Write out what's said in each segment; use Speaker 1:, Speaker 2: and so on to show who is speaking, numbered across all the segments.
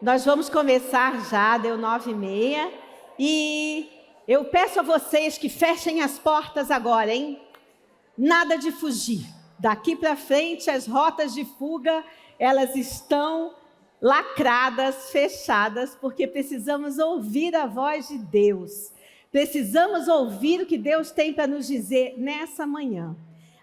Speaker 1: Nós vamos começar já, deu 9h30. E eu peço a vocês que fechem as portas agora, hein? Nada de fugir. Daqui para frente, as rotas de fuga, elas estão lacradas, fechadas, porque precisamos ouvir a voz de Deus. Precisamos ouvir o que Deus tem para nos dizer nessa manhã.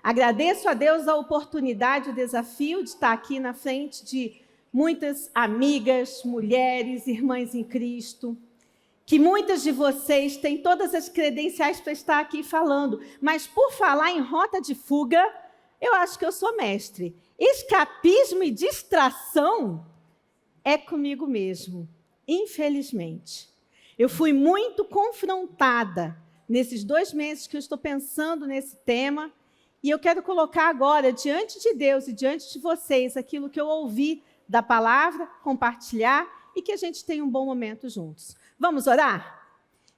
Speaker 1: Agradeço a Deus a oportunidade, o desafio de estar aqui na frente de muitas amigas, mulheres, irmãs em Cristo, que muitas de vocês têm todas as credenciais para estar aqui falando, mas por falar em rota de fuga, eu acho que eu sou mestre. Escapismo e distração é comigo mesmo, infelizmente. Eu fui muito confrontada nesses 2 meses que eu estou pensando nesse tema, e eu quero colocar agora diante de Deus e diante de vocês aquilo que eu ouvi da palavra, compartilhar e que a gente tenha um bom momento juntos. Vamos orar?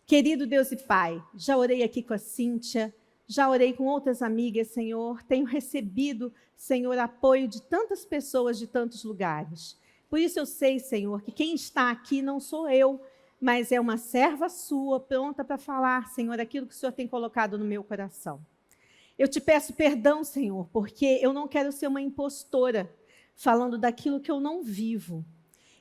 Speaker 1: Querido Deus e Pai, já orei aqui com a Cíntia, já orei com outras amigas, Senhor, tenho recebido, Senhor, apoio de tantas pessoas de tantos lugares. Por isso eu sei, Senhor, que quem está aqui não sou eu, mas é uma serva sua, pronta para falar, Senhor, aquilo que o Senhor tem colocado no meu coração. Eu te peço perdão, Senhor, porque eu não quero ser uma impostora, falando daquilo que eu não vivo.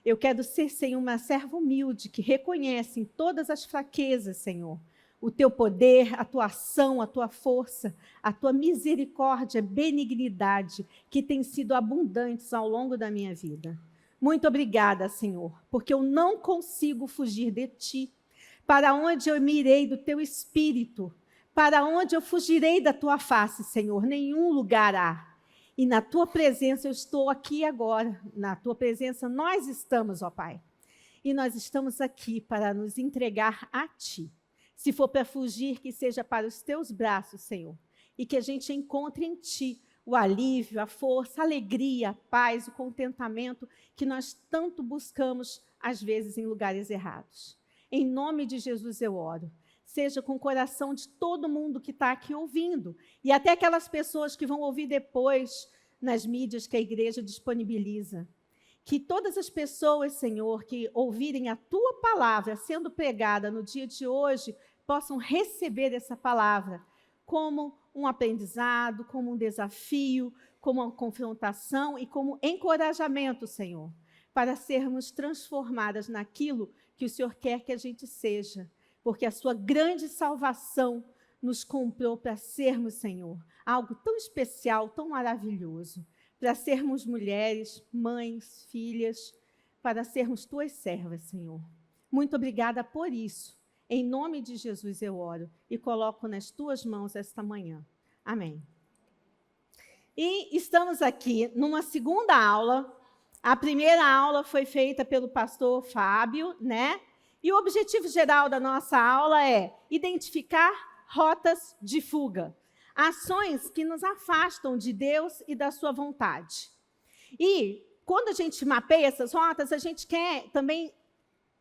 Speaker 1: Eu quero ser, Senhor, uma serva humilde, que reconhece em todas as fraquezas, Senhor, o teu poder, a tua ação, a tua força, a tua misericórdia, benignidade, que tem sido abundantes ao longo da minha vida. Muito obrigada, Senhor, porque eu não consigo fugir de ti. Para onde eu me irei do teu espírito? Para onde eu fugirei da tua face, Senhor? Nenhum lugar há. E na tua presença eu estou aqui agora. Na tua presença nós estamos, ó Pai. E nós estamos aqui para nos entregar a ti. Se for para fugir, que seja para os teus braços, Senhor. E que a gente encontre em ti o alívio, a força, a alegria, a paz, o contentamento que nós tanto buscamos, às vezes, em lugares errados. Em nome de Jesus eu oro. Seja com o coração de todo mundo que está aqui ouvindo, e até aquelas pessoas que vão ouvir depois nas mídias que a igreja disponibiliza. Que todas as pessoas, Senhor, que ouvirem a tua palavra sendo pregada no dia de hoje, possam receber essa palavra como um aprendizado, como um desafio, como uma confrontação e como encorajamento, Senhor, para sermos transformadas naquilo que o Senhor quer que a gente seja. Porque a sua grande salvação nos comprou para sermos, Senhor, algo tão especial, tão maravilhoso, para sermos mulheres, mães, filhas, para sermos tuas servas, Senhor. Muito obrigada por isso. Em nome de Jesus eu oro e coloco nas tuas mãos esta manhã. Amém. E estamos aqui numa segunda aula. A primeira aula foi feita pelo pastor Fábio, né? E o objetivo geral da nossa aula é identificar rotas de fuga, ações que nos afastam de Deus e da sua vontade. E quando a gente mapeia essas rotas, a gente quer também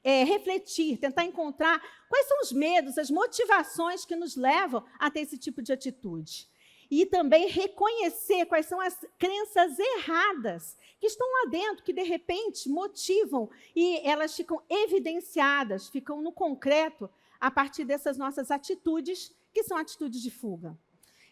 Speaker 1: refletir, tentar encontrar quais são os medos, as motivações que nos levam a ter esse tipo de atitude. E também reconhecer quais são as crenças erradas que estão lá dentro, que de repente motivam e elas ficam evidenciadas, ficam no concreto a partir dessas nossas atitudes, que são atitudes de fuga.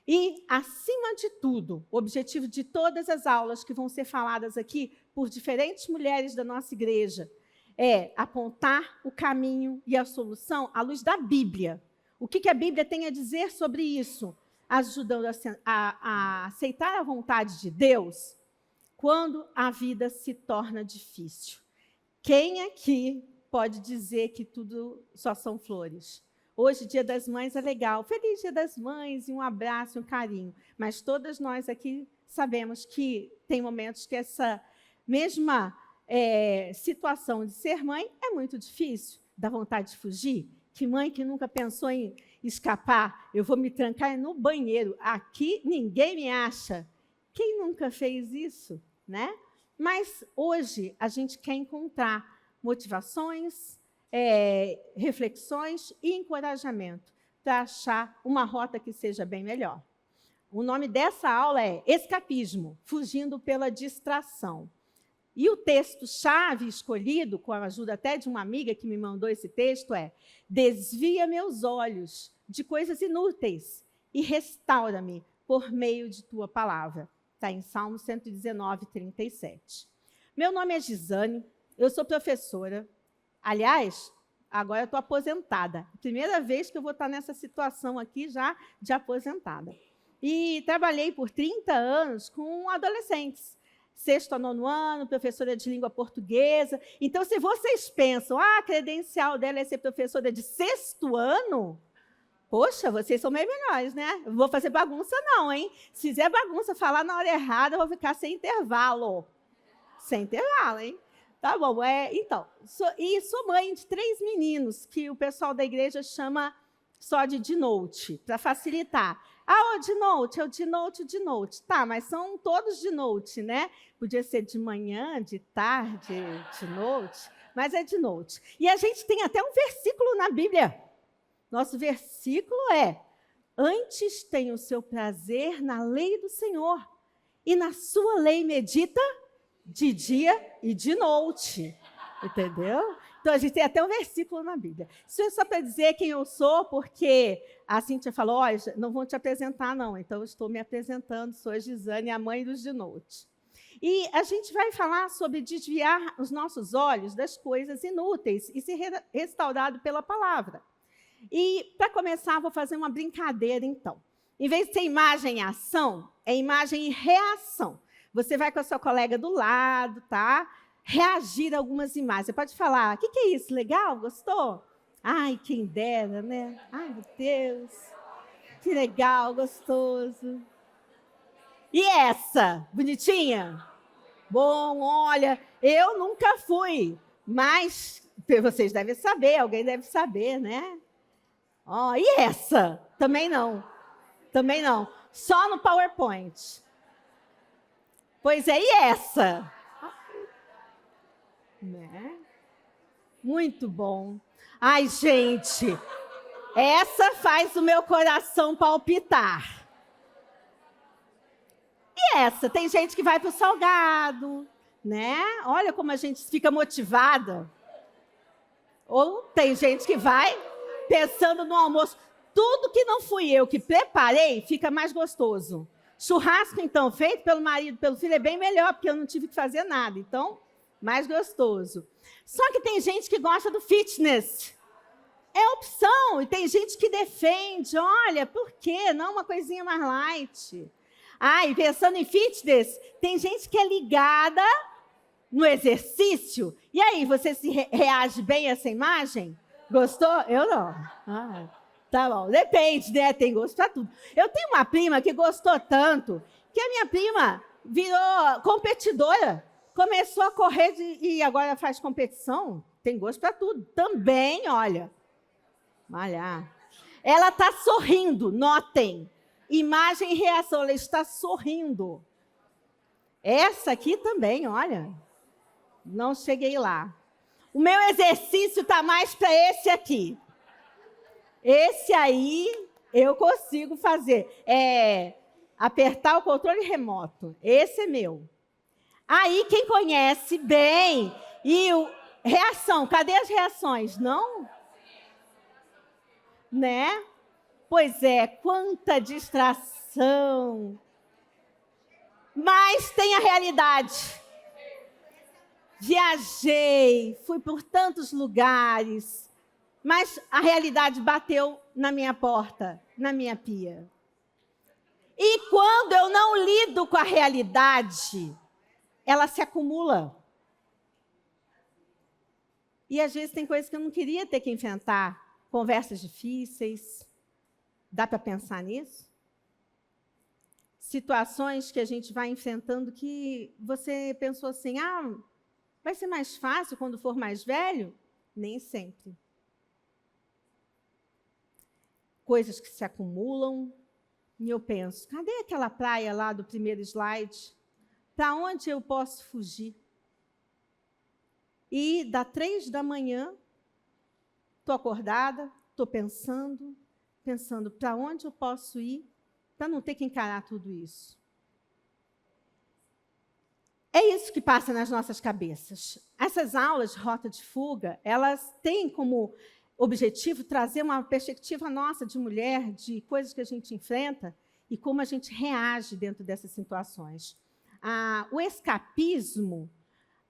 Speaker 1: E, acima de tudo, o objetivo de todas as aulas que vão ser faladas aqui por diferentes mulheres da nossa igreja é apontar o caminho e a solução à luz da Bíblia. O que a Bíblia tem a dizer sobre isso? Ajudando a aceitar a vontade de Deus quando a vida se torna difícil. Quem aqui pode dizer que tudo só são flores? Hoje, Dia das Mães, é legal. Feliz Dia das Mães, e um abraço, um carinho. Mas todas nós aqui sabemos que tem momentos que essa mesma situação de ser mãe é muito difícil. Dá vontade de fugir? Que mãe que nunca pensou em escapar? Eu vou me trancar no banheiro. Aqui ninguém me acha. Quem nunca fez isso, né? Mas hoje a gente quer encontrar motivações, reflexões e encorajamento para achar uma rota que seja bem melhor. O nome dessa aula é Escapismo, fugindo pela distração. E o texto-chave escolhido, com a ajuda até de uma amiga que me mandou esse texto, é: desvia meus olhos de coisas inúteis e restaura-me por meio de tua palavra. Está em Salmo 119, 37. Meu nome é Gisane, eu sou professora. Aliás, agora eu estou aposentada. Primeira vez que eu vou estar nessa situação aqui já de aposentada. E trabalhei por 30 anos com adolescentes. 6º a 9º ano, professora de língua portuguesa. Então, se vocês pensam, a credencial dela é ser professora de 6º ano, poxa, vocês são bem melhores, né? Não vou fazer bagunça não, hein? Se fizer bagunça, falar na hora errada, eu vou ficar sem intervalo. Sem intervalo, hein? Tá bom, então, sou mãe de 3 meninos, que o pessoal da igreja chama só de denote, para facilitar. O denote, é o denote. Tá, mas são todos denote, né? Podia ser de manhã, de tarde, denote, mas é denote. E a gente tem até um versículo na Bíblia. Nosso versículo é: antes tem o seu prazer na lei do Senhor, e na sua lei medita de dia e de noite. Entendeu? Então, a gente tem até um versículo na Bíblia. Isso é só para dizer quem eu sou, porque a Cíntia falou, não vão te apresentar, não. Então, eu estou me apresentando, sou a Gisane, a mãe dos denote. E a gente vai falar sobre desviar os nossos olhos das coisas inúteis e ser restaurado pela palavra. E, para começar, vou fazer uma brincadeira, então. Em vez de ser imagem e ação, é imagem e reação. Você vai com a sua colega do lado, tá? Reagir a algumas imagens. Você pode falar, o que é isso? Legal? Gostou? Ai, quem dera, né? Ai, meu Deus. Que legal, gostoso. E essa? Bonitinha? Bom, olha, eu nunca fui, mas vocês devem saber, alguém deve saber, né? E essa? Também não. Também não. Só no PowerPoint. Pois é, e essa? Né? Muito bom. Ai, gente, essa faz o meu coração palpitar. E essa? Tem gente que vai para o salgado, né? Olha como a gente fica motivada. Ou tem gente que vai pensando no almoço. Tudo que não fui eu que preparei fica mais gostoso. Churrasco, então, feito pelo marido, pelo filho, é bem melhor, porque eu não tive que fazer nada. Então, mais gostoso. Só que tem gente que gosta do fitness. É opção. E tem gente que defende. Olha, por quê? Não uma coisinha mais light. E pensando em fitness, tem gente que é ligada no exercício. E aí, você se reage bem a essa imagem? Gostou? Eu não. Tá bom. Depende, né? Tem gosto para tudo. Eu tenho uma prima que gostou tanto que a minha prima virou competidora. Começou a correr e agora faz competição. Tem gosto para tudo. Também, olha. Ela está sorrindo, notem. Imagem e reação, ela está sorrindo. Essa aqui também, olha. Não cheguei lá. O meu exercício está mais para esse aqui. Esse aí eu consigo fazer. Apertar o controle remoto. Esse é meu. Aí, quem conhece bem, reação, cadê as reações? Não? Né? Pois é, quanta distração. Mas tem a realidade. Viajei, fui por tantos lugares, mas a realidade bateu na minha porta, na minha pia. E quando eu não lido com a realidade, ela se acumula. E às vezes tem coisas que eu não queria ter que enfrentar. Conversas difíceis. Dá para pensar nisso? Situações que a gente vai enfrentando que você pensou assim, vai ser mais fácil quando for mais velho? Nem sempre. Coisas que se acumulam. E eu penso, cadê aquela praia lá do primeiro slide? Para onde eu posso fugir? E dá 3 da manhã, estou acordada, estou pensando para onde eu posso ir para não ter que encarar tudo isso. É isso que passa nas nossas cabeças. Essas aulas de rota de fuga, elas têm como objetivo trazer uma perspectiva nossa de mulher, de coisas que a gente enfrenta e como a gente reage dentro dessas situações. O escapismo,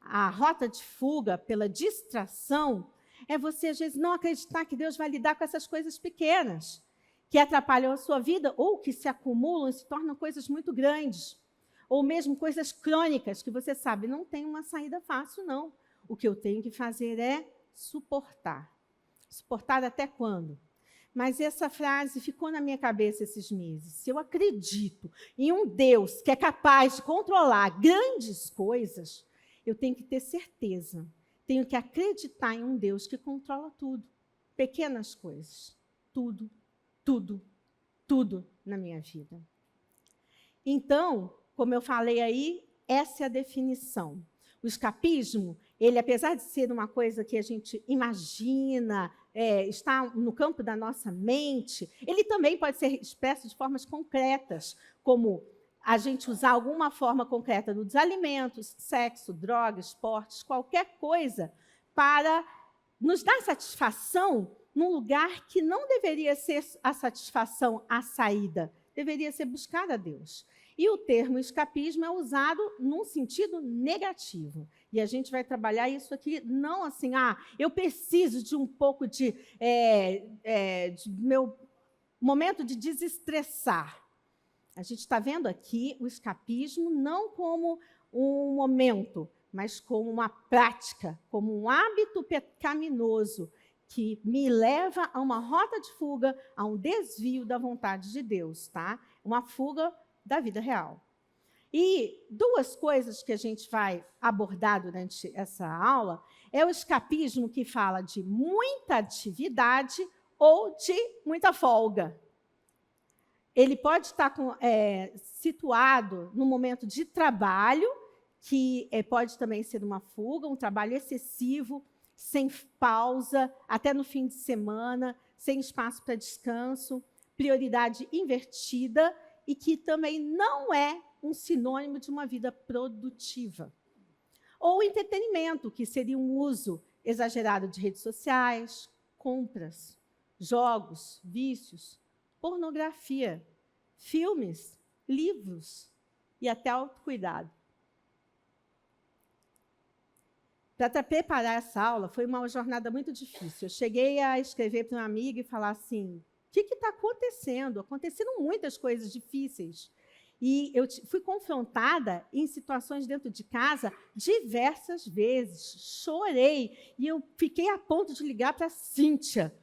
Speaker 1: a rota de fuga pela distração, é você, às vezes, não acreditar que Deus vai lidar com essas coisas pequenas, que atrapalham a sua vida ou que se acumulam e se tornam coisas muito grandes. Ou mesmo coisas crônicas, que você sabe, não tem uma saída fácil, não. O que eu tenho que fazer é suportar. Suportar até quando? Mas essa frase ficou na minha cabeça esses meses. Se eu acredito em um Deus que é capaz de controlar grandes coisas, eu tenho que ter certeza. Tenho que acreditar em um Deus que controla tudo. Pequenas coisas. Tudo, tudo, tudo na minha vida. Então, como eu falei aí, essa é a definição. O escapismo, ele, apesar de ser uma coisa que a gente imagina, está no campo da nossa mente, ele também pode ser expresso de formas concretas, como a gente usar alguma forma concreta dos alimentos, sexo, drogas, esportes, qualquer coisa, para nos dar satisfação num lugar que não deveria ser a satisfação à saída, deveria ser buscar a Deus. E o termo escapismo é usado num sentido negativo. E a gente vai trabalhar isso aqui não assim, eu preciso de um pouco de meu momento de desestressar. A gente está vendo aqui o escapismo não como um momento, mas como uma prática, como um hábito pecaminoso que me leva a uma rota de fuga, a um desvio da vontade de Deus, tá? Uma fuga da vida real. E duas coisas que a gente vai abordar durante essa aula é o escapismo, que fala de muita atividade ou de muita folga. Ele pode estar situado no momento de trabalho, que pode também ser uma fuga, um trabalho excessivo, sem pausa, até no fim de semana, sem espaço para descanso, prioridade invertida, e que também não é um sinônimo de uma vida produtiva. Ou entretenimento, que seria um uso exagerado de redes sociais, compras, jogos, vícios, pornografia, filmes, livros e até autocuidado. Para preparar essa aula, foi uma jornada muito difícil. Eu cheguei a escrever para uma amiga e falar assim, o que está acontecendo? Aconteceram muitas coisas difíceis. E eu fui confrontada em situações dentro de casa diversas vezes. Chorei. E eu fiquei a ponto de ligar para a Cíntia.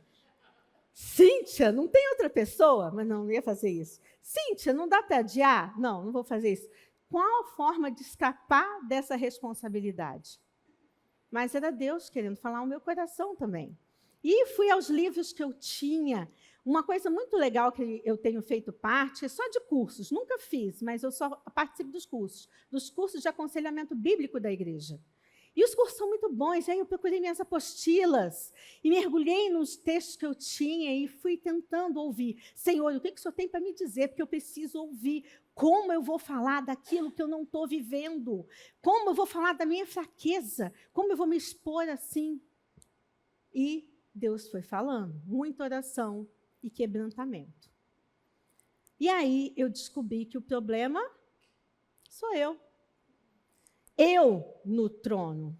Speaker 1: Cíntia, não tem outra pessoa? Mas não ia fazer isso. Cíntia, não dá para adiar? Não vou fazer isso. Qual a forma de escapar dessa responsabilidade? Mas era Deus querendo falar ao meu coração também. E fui aos livros que eu tinha. Uma coisa muito legal que eu tenho feito parte é só de cursos. Nunca fiz, mas eu só participo dos cursos de aconselhamento bíblico da igreja. E os cursos são muito bons. Aí eu procurei minhas apostilas e mergulhei nos textos que eu tinha e fui tentando ouvir. Senhor, o que o Senhor tem para me dizer? Porque eu preciso ouvir. Como eu vou falar daquilo que eu não estou vivendo? Como eu vou falar da minha fraqueza? Como eu vou me expor assim? E Deus foi falando. Muita oração e quebrantamento. E aí eu descobri que o problema sou eu. Eu no trono.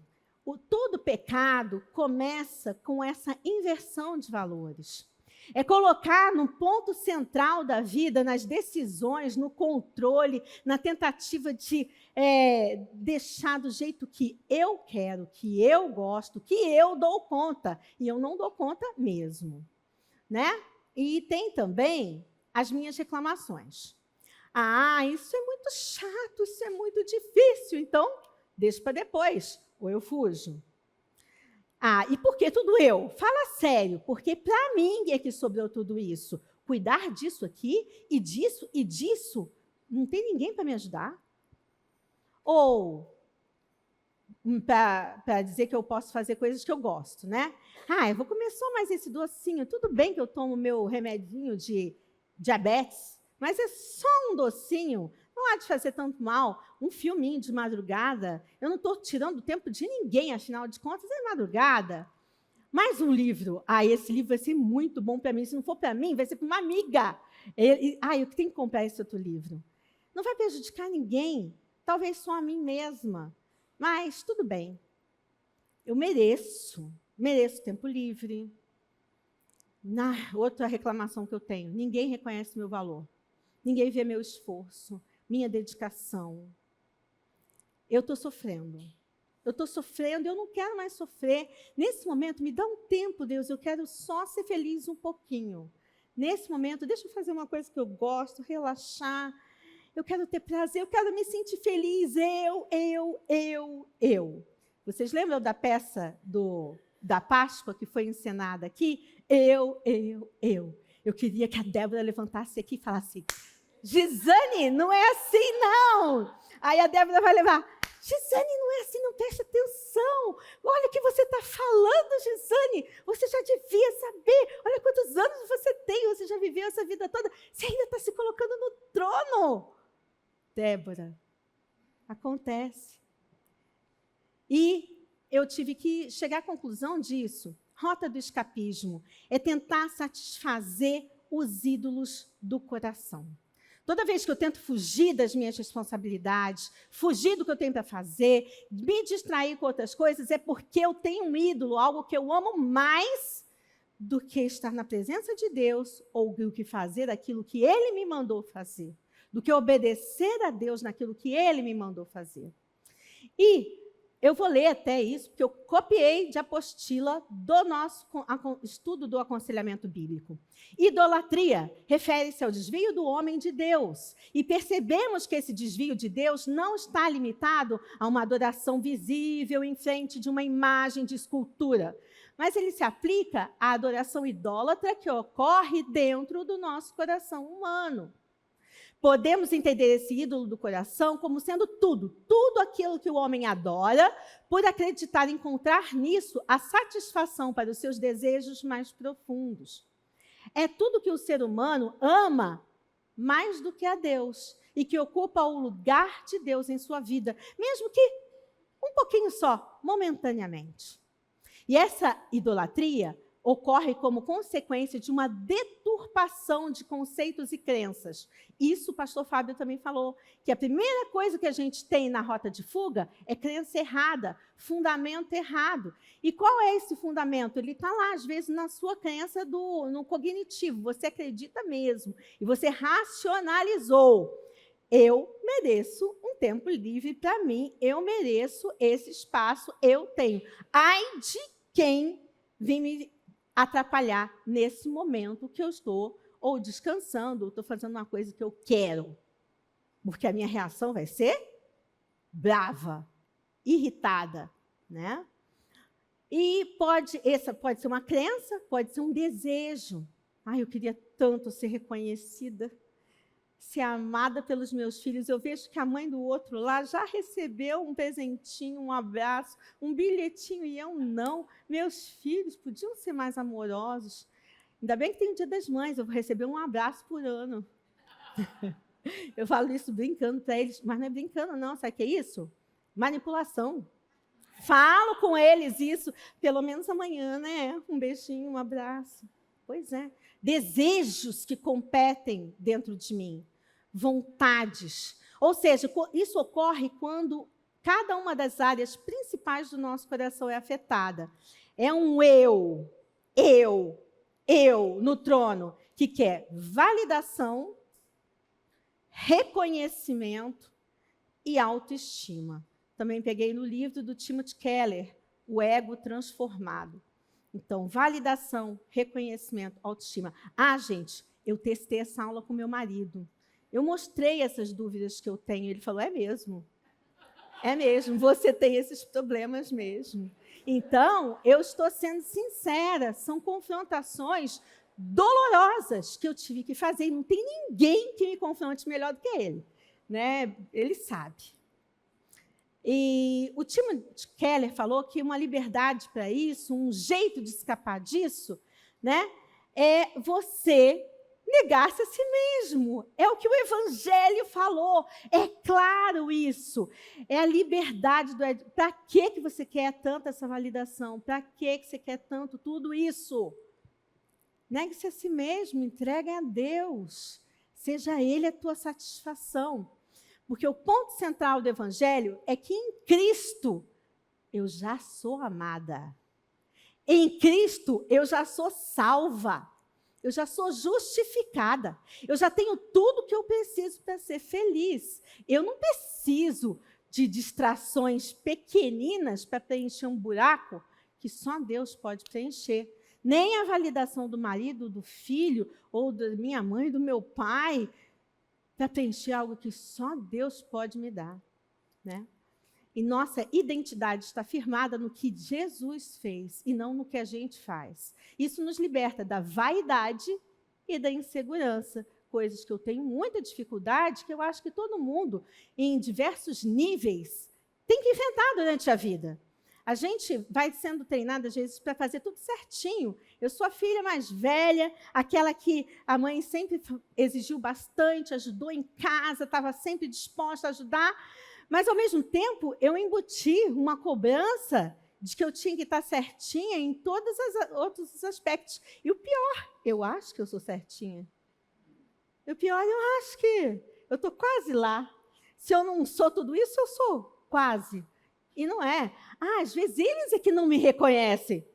Speaker 1: Todo pecado começa com essa inversão de valores. É colocar no ponto central da vida, nas decisões, no controle, na tentativa de deixar do jeito que eu quero, que eu gosto, que eu dou conta. E eu não dou conta mesmo. Né? E tem também as minhas reclamações. Isso é muito chato, isso é muito difícil, então deixa para depois, ou eu fujo. E por que tudo eu? Fala sério, porque para mim é que sobrou tudo isso. Cuidar disso aqui, e disso, não tem ninguém para me ajudar? Ou para dizer que eu posso fazer coisas que eu gosto, né? Eu vou comer só mais esse docinho. Tudo bem que eu tomo meu remedinho de diabetes, mas é só um docinho. não há de fazer tanto mal um filminho de madrugada. Eu não estou tirando o tempo de ninguém, afinal de contas, é madrugada. Mais um livro. Esse livro vai ser muito bom para mim. Se não for para mim, vai ser para uma amiga. Eu tenho que comprar esse outro livro. Não vai prejudicar ninguém, talvez só a mim mesma. Mas tudo bem. Eu mereço tempo livre. Outra reclamação que eu tenho: ninguém reconhece meu valor. Ninguém vê meu esforço, minha dedicação. Eu estou sofrendo. Eu não quero mais sofrer. Nesse momento, me dá um tempo, Deus, eu quero só ser feliz um pouquinho. Nesse momento, deixa eu fazer uma coisa que eu gosto, relaxar. Eu quero ter prazer, eu quero me sentir feliz. Eu. Vocês lembram da peça da Páscoa que foi encenada aqui? Eu. Eu queria que a Débora levantasse aqui e falasse: Gisane, não é assim, não. Aí a Débora vai levar: Gisane, não é assim, não preste atenção. Olha o que você está falando, Gisane. Você já devia saber. Olha quantos anos você tem, você já viveu essa vida toda. Você ainda está se colocando no trono. Débora, acontece. E eu tive que chegar à conclusão disso. Rota do escapismo é tentar satisfazer os ídolos do coração. Toda vez que eu tento fugir das minhas responsabilidades, fugir do que eu tenho para fazer, me distrair com outras coisas, é porque eu tenho um ídolo, algo que eu amo mais do que estar na presença de Deus ou do que fazer aquilo que Ele me mandou fazer, do que obedecer a Deus naquilo que Ele me mandou fazer. E eu vou ler até isso, porque eu copiei de apostila do nosso estudo do aconselhamento bíblico. Idolatria refere-se ao desvio do homem de Deus. E percebemos que esse desvio de Deus não está limitado a uma adoração visível em frente de uma imagem de escultura, mas ele se aplica à adoração idólatra que ocorre dentro do nosso coração humano. Podemos entender esse ídolo do coração como sendo tudo aquilo que o homem adora, por acreditar encontrar nisso a satisfação para os seus desejos mais profundos. É tudo que o ser humano ama mais do que a Deus e que ocupa o lugar de Deus em sua vida, mesmo que um pouquinho só, momentaneamente. E essa idolatria ocorre como consequência de uma deturpação de conceitos e crenças. Isso o pastor Fábio também falou, que a primeira coisa que a gente tem na rota de fuga é crença errada, fundamento errado. E qual é esse fundamento? Ele está lá, às vezes, na sua crença no cognitivo. Você acredita mesmo, e você racionalizou. Eu mereço um tempo livre para mim, eu mereço esse espaço, eu tenho. Ai de quem vem me atrapalhar nesse momento que eu estou ou descansando, ou estou fazendo uma coisa que eu quero. Porque a minha reação vai ser brava, irritada, né? E essa pode ser uma crença, pode ser um desejo. Eu queria tanto ser reconhecida, ser amada pelos meus filhos. Eu vejo que a mãe do outro lá já recebeu um presentinho, um abraço, um bilhetinho, e eu não. Meus filhos podiam ser mais amorosos. Ainda bem que tem o Dia das Mães, eu vou receber um abraço por ano. Eu falo isso brincando para eles, mas não é brincando não, sabe o que é isso? Manipulação. Falo com eles isso, pelo menos amanhã, né? Um beijinho, um abraço. Pois é. Desejos que competem dentro de mim. Vontades. Ou seja, isso ocorre quando cada uma das áreas principais do nosso coração é afetada. É um eu no trono, que quer validação, reconhecimento e autoestima. Também peguei no livro do Timothy Keller, O Ego Transformado. Então, validação, reconhecimento, autoestima. Gente, eu testei essa aula com meu marido. Eu mostrei essas dúvidas que eu tenho. Ele falou, é mesmo, você tem esses problemas mesmo. Então, eu estou sendo sincera, são confrontações dolorosas que eu tive que fazer. Não tem ninguém que me confronte melhor do que ele, né? Ele sabe. E o Timothy Keller falou que uma liberdade para isso, um jeito de escapar disso, né, é você negar-se a si mesmo. É o que o Evangelho falou. É claro isso. É a liberdade. Para que você quer tanto essa validação? Para que você quer tanto tudo isso? Negue-se a si mesmo, entregue a Deus. Seja Ele a tua satisfação. Porque o ponto central do Evangelho é que em Cristo eu já sou amada. Em Cristo eu já sou salva. Eu já sou justificada. Eu já tenho tudo que eu preciso para ser feliz. Eu não preciso de distrações pequeninas para preencher um buraco que só Deus pode preencher. Nem a validação do marido, do filho, ou da minha mãe, do meu pai, para preencher algo que só Deus pode me dar, né? E nossa identidade está firmada no que Jesus fez e não no que a gente faz. Isso nos liberta da vaidade e da insegurança, coisas que eu tenho muita dificuldade, que eu acho que todo mundo, em diversos níveis, tem que enfrentar durante a vida. A gente vai sendo treinada, às vezes, para fazer tudo certinho. Eu sou a filha mais velha, aquela que a mãe sempre exigiu bastante, ajudou em casa, estava sempre disposta a ajudar. Mas, ao mesmo tempo, eu embuti uma cobrança de que eu tinha que estar certinha em todos os outros aspectos. E o pior, eu acho que eu sou certinha. E o pior, eu acho que eu estou quase lá. Se eu não sou tudo isso, eu sou quase. E não é. Às vezes eles é que não me reconhecem.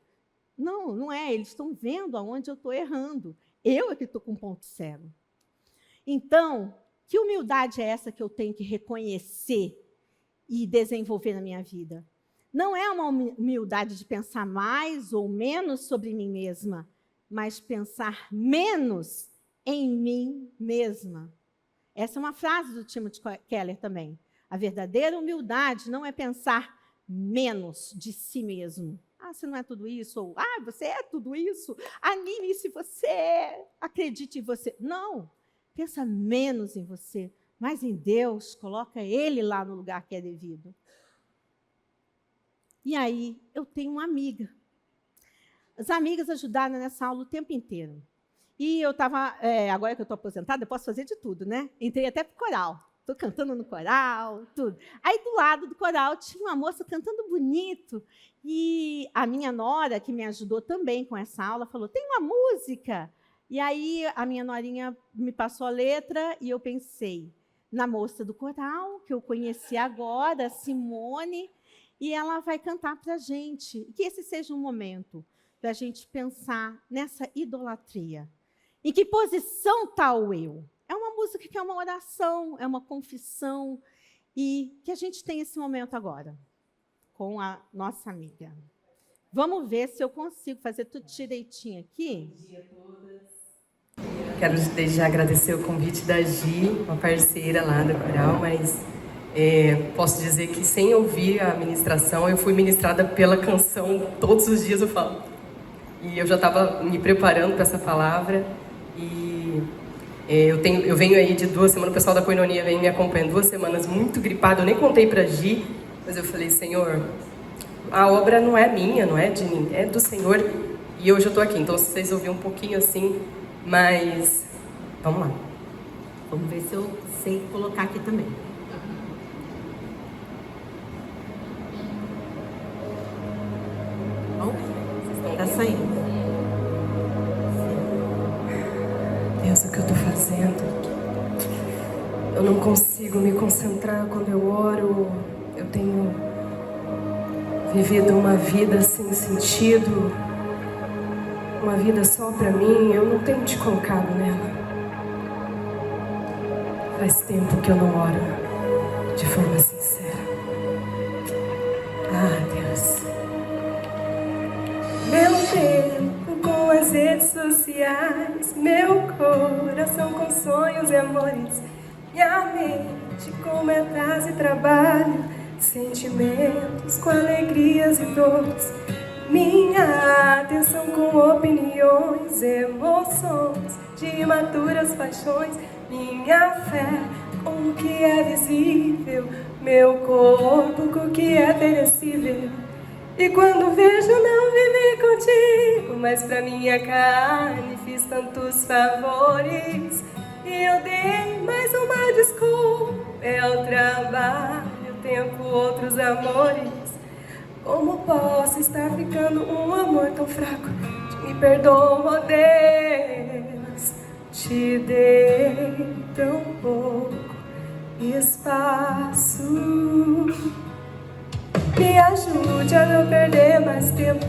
Speaker 1: Não, não é. Eles estão vendo aonde eu estou errando. Eu é que estou com um ponto cego. Então, que humildade é essa que eu tenho que reconhecer e desenvolver na minha vida? Não é uma humildade de pensar mais ou menos sobre mim mesma, mas pensar menos em mim mesma. Essa é uma frase do Timothy Keller também. A verdadeira humildade não é pensar menos de si mesmo. Ah, você não é tudo isso, ou você é tudo isso. Anime-se você é, acredite em você. Não. Pensa menos em você, mas em Deus, coloca Ele lá no lugar que é devido. E aí, eu tenho uma amiga. As amigas ajudaram nessa aula o tempo inteiro. E eu estava, agora que eu estou aposentada, eu posso fazer de tudo, né? Entrei até para o coral. Estou cantando no coral, tudo. Aí, do lado do coral, tinha uma moça cantando bonito. E a minha nora, que me ajudou também com essa aula, falou, tem uma música. E aí a minha norinha me passou a letra e eu pensei na moça do coral, que eu conheci agora, a Simone, e ela vai cantar para a gente. Que esse seja um momento para a gente pensar nessa idolatria. Em que posição está o eu? É uma música que é uma oração, é uma confissão, e que a gente tem esse momento agora, com a nossa amiga. Vamos ver se eu consigo fazer tudo direitinho aqui.
Speaker 2: Bom dia a todas. Quero desde já agradecer o convite da Gi, uma parceira lá do coral, mas posso dizer que sem ouvir a ministração, eu fui ministrada pela canção todos os dias, eu falo. E eu já estava me preparando para essa palavra, e eu venho aí de 2 semanas, o pessoal da Koinonia vem me acompanhando 2 semanas, muito gripado, eu nem contei para Gi, mas eu falei, Senhor, a obra não é minha, não é de mim, é do Senhor, e hoje eu estou aqui, então se vocês ouvirem um pouquinho assim, mas vamos lá.
Speaker 1: Vamos ver se eu sei colocar aqui também. Está saindo.
Speaker 2: Deus, o que eu estou fazendo? Eu não consigo me concentrar quando eu oro. Eu tenho vivido uma vida sem sentido, uma vida só para mim. Eu não tenho te colocado nela. Faz tempo que eu não oro de forma sincera. Ah, Deus. Meu tempo com as redes sociais, meu coração com sonhos e amores, minha mente com metas e trabalho, sentimentos com alegrias e dores, minha atenção com opiniões, emoções de imaturas paixões, minha fé com o que é visível, meu corpo com o que é perecível. E quando vejo não viver contigo, mas pra minha carne fiz tantos favores. E eu dei mais uma desculpa, é o trabalho, tempo, outros amores. Como posso estar ficando um amor tão fraco? Me perdoa, oh Deus, te dei tão pouco espaço. Me ajude a não perder mais tempo,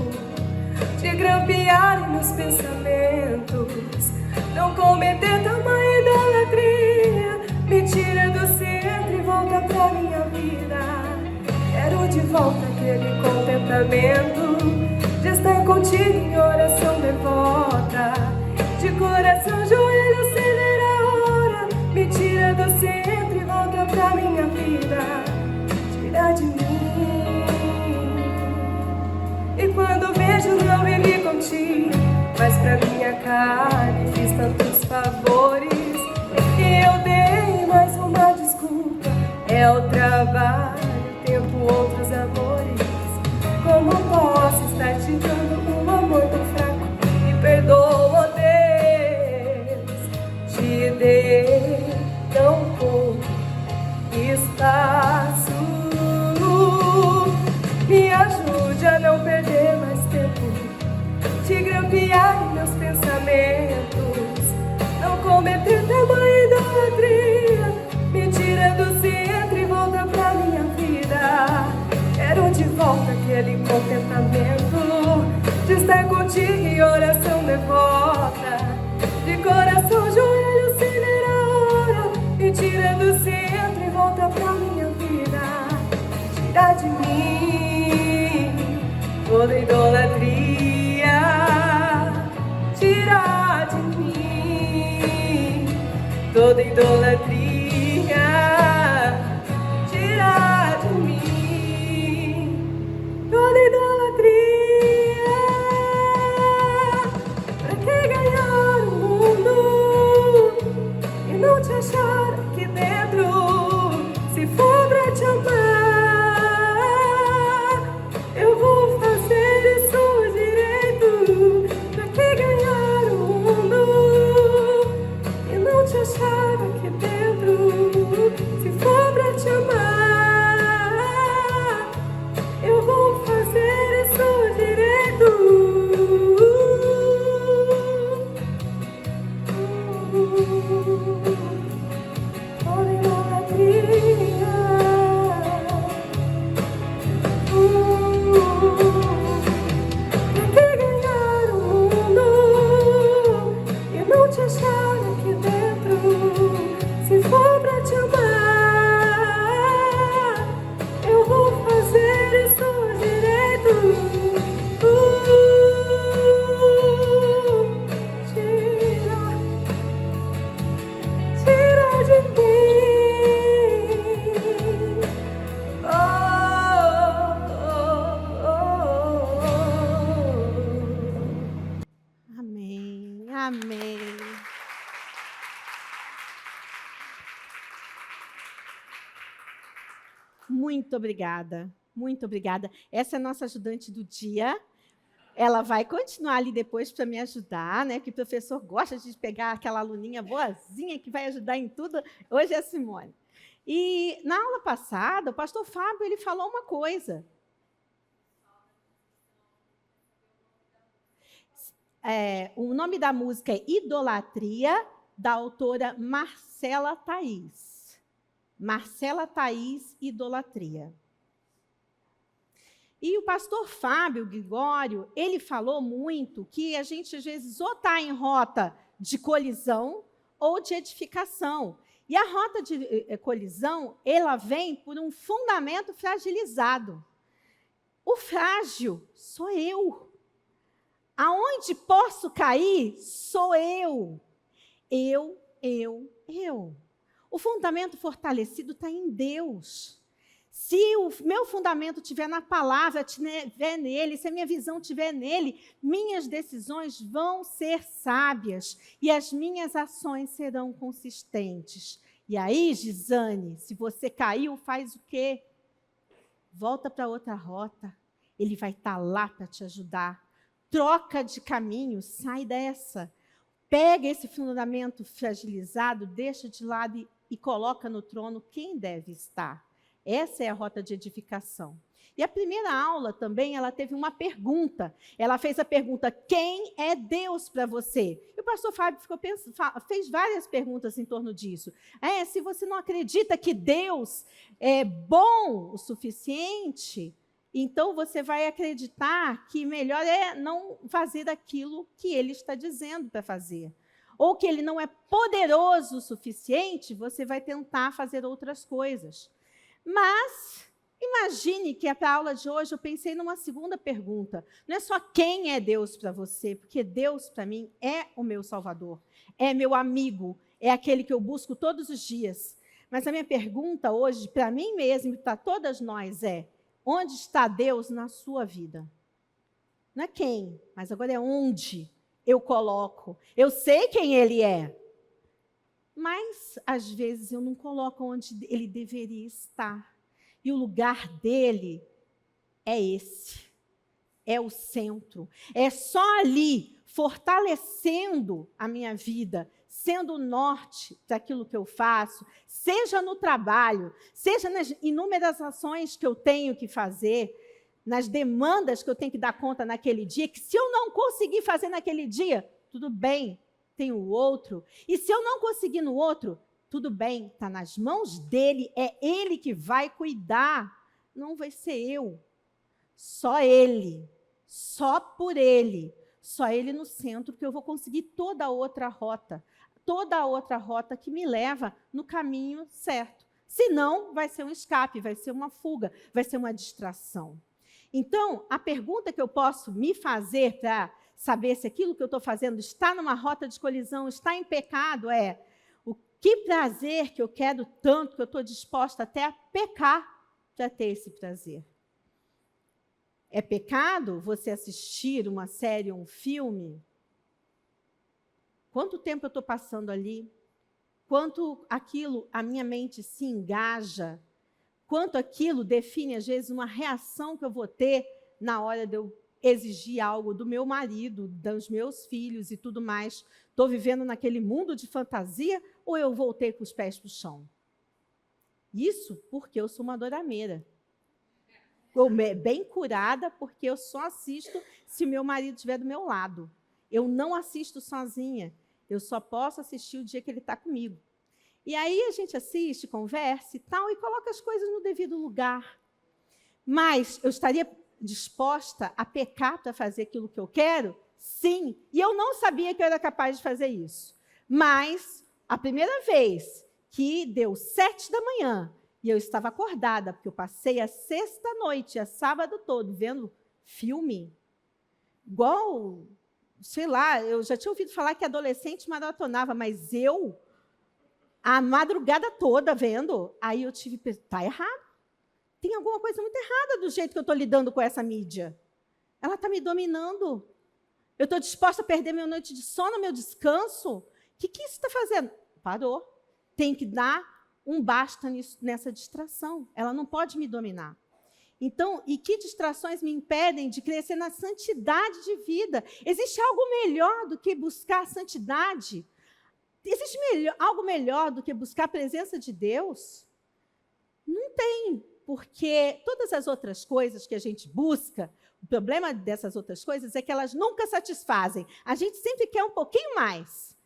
Speaker 2: de grampear em meus pensamentos, não cometer tamanha idolatria. Me tira do centro e volta pra minha vida. Quero de volta aquele contentamento de estar contigo em oração devota, de coração, joelho, acender a hora. Me tira do centro e volta pra minha vida. Tira de mim. E quando vejo não vivi contigo, mas pra minha carne fiz tantos favores. E eu dei mais uma desculpa, é o trabalho, tempo, outros amores. Como posso estar te dando um amor tão fraco? Me perdoa, oh Deus, te dei tão pouco espaço. Me ajude a não perder mais tempo, te grampear em meus pensamentos, não cometer tamanha idolatria. Me tira do centro e volta pra minha vida. Quero de volta aquele contentamento de estar contigo em oração devota, de coração, joelho, acender a hora. Me tira do centro e volta pra minha vida. Tira de mim toda idolatria, tira de mim toda idolatria, tira de mim toda idolatria. Pra que ganhar o mundo e não te achar aqui dentro? Se for pra te amar, eu vou fazer isso direito. Pra que ganhar o mundo e não te achar aqui dentro? Se for pra te amar, eu vou fazer isso direito. Toda idolatria. Pra que ganhar o mundo e não te achar aqui dentro? Se for pra te amar, eu vou fazer isso direito. Tira de mim.
Speaker 1: Amém, amém. Muito obrigada, muito obrigada. Essa é a nossa ajudante do dia. Ela vai continuar ali depois para me ajudar, né? Porque o professor gosta de pegar aquela aluninha boazinha que vai ajudar em tudo. Hoje é a Simone. E na aula passada, o pastor Fábio ele falou uma coisa. O nome da música é Idolatria, da autora Marcela Thaís. Marcela Thaís, Idolatria. E o pastor Fábio Gregório, ele falou muito que a gente, às vezes, ou está em rota de colisão ou de edificação. E a rota de colisão, ela vem por um fundamento fragilizado. O frágil sou eu. Aonde posso cair, sou eu. Eu. O fundamento fortalecido está em Deus. Se o meu fundamento estiver na palavra, estiver nele, se a minha visão estiver nele, minhas decisões vão ser sábias e as minhas ações serão consistentes. E aí, Gisane, se você caiu, faz o quê? Volta para outra rota. Ele vai estar lá para te ajudar. troca de caminho, sai dessa. Pega esse fundamento fragilizado, deixa de lado e coloca no trono quem deve estar. Essa é a rota de edificação. E a primeira aula também, ela teve uma pergunta. Ela fez a pergunta, quem é Deus para você? E o pastor Fábio fez várias perguntas em torno disso. Se você não acredita que Deus é bom o suficiente, então você vai acreditar que melhor é não fazer aquilo que ele está dizendo para fazer. Ou que ele não é poderoso o suficiente, você vai tentar fazer outras coisas. Mas imagine que para a aula de hoje eu pensei numa segunda pergunta. Não é só quem é Deus para você, porque Deus para mim é o meu Salvador, é meu amigo, é aquele que eu busco todos os dias. Mas a minha pergunta hoje, para mim mesmo e para todas nós é, onde está Deus na sua vida? Não é quem, mas agora é onde eu coloco. Eu sei quem Ele é, mas às vezes eu não coloco onde Ele deveria estar. E o lugar dele é esse, é o centro. É só ali, fortalecendo a minha vida, sendo o norte daquilo que eu faço, seja no trabalho, seja nas inúmeras ações que eu tenho que fazer, nas demandas que eu tenho que dar conta naquele dia, que se eu não conseguir fazer naquele dia, tudo bem, tem o outro. E se eu não conseguir no outro, tudo bem, está nas mãos dele, é ele que vai cuidar, não vai ser eu. Só ele, só por ele, só ele no centro, que eu vou conseguir toda a outra rota que me leva no caminho certo. Senão, vai ser um escape, vai ser uma fuga, vai ser uma distração. Então, a pergunta que eu posso me fazer para saber se aquilo que eu estou fazendo está numa rota de colisão, está em pecado, é: que prazer que eu quero tanto que eu estou disposta até a pecar para ter esse prazer? É pecado você assistir uma série, um filme? Quanto tempo eu estou passando ali? Quanto aquilo, a minha mente se engaja? Quanto aquilo define, às vezes, uma reação que eu vou ter na hora de eu exigir algo do meu marido, dos meus filhos e tudo mais? Estou vivendo naquele mundo de fantasia ou eu voltei com os pés para o chão? Isso porque eu sou uma dorameira. Estou bem curada porque eu só assisto se meu marido estiver do meu lado. Eu não assisto sozinha. Eu só posso assistir o dia que ele está comigo. E aí a gente assiste, conversa e tal, e coloca as coisas no devido lugar. Mas eu estaria disposta a pecar para fazer aquilo que eu quero? Sim. E eu não sabia que eu era capaz de fazer isso. Mas a primeira vez que deu 7 da manhã e eu estava acordada, porque eu passei a sexta-noite, a sábado todo, vendo filme, igual, sei lá, eu já tinha ouvido falar que adolescente maratonava, mas eu, a madrugada toda vendo, aí eu tive, está errado. Tem alguma coisa muito errada do jeito que eu estou lidando com essa mídia. Ela está me dominando. Eu estou disposta a perder minha noite de sono, meu descanso? O que isso está fazendo? Parou. Tem que dar um basta nessa distração. Ela não pode me dominar. Então, e que distrações me impedem de crescer na santidade de vida? Existe algo melhor do que buscar a santidade? Existe algo melhor do que buscar a presença de Deus? Não tem, porque todas as outras coisas que a gente busca, o problema dessas outras coisas é que elas nunca satisfazem. A gente sempre quer um pouquinho mais.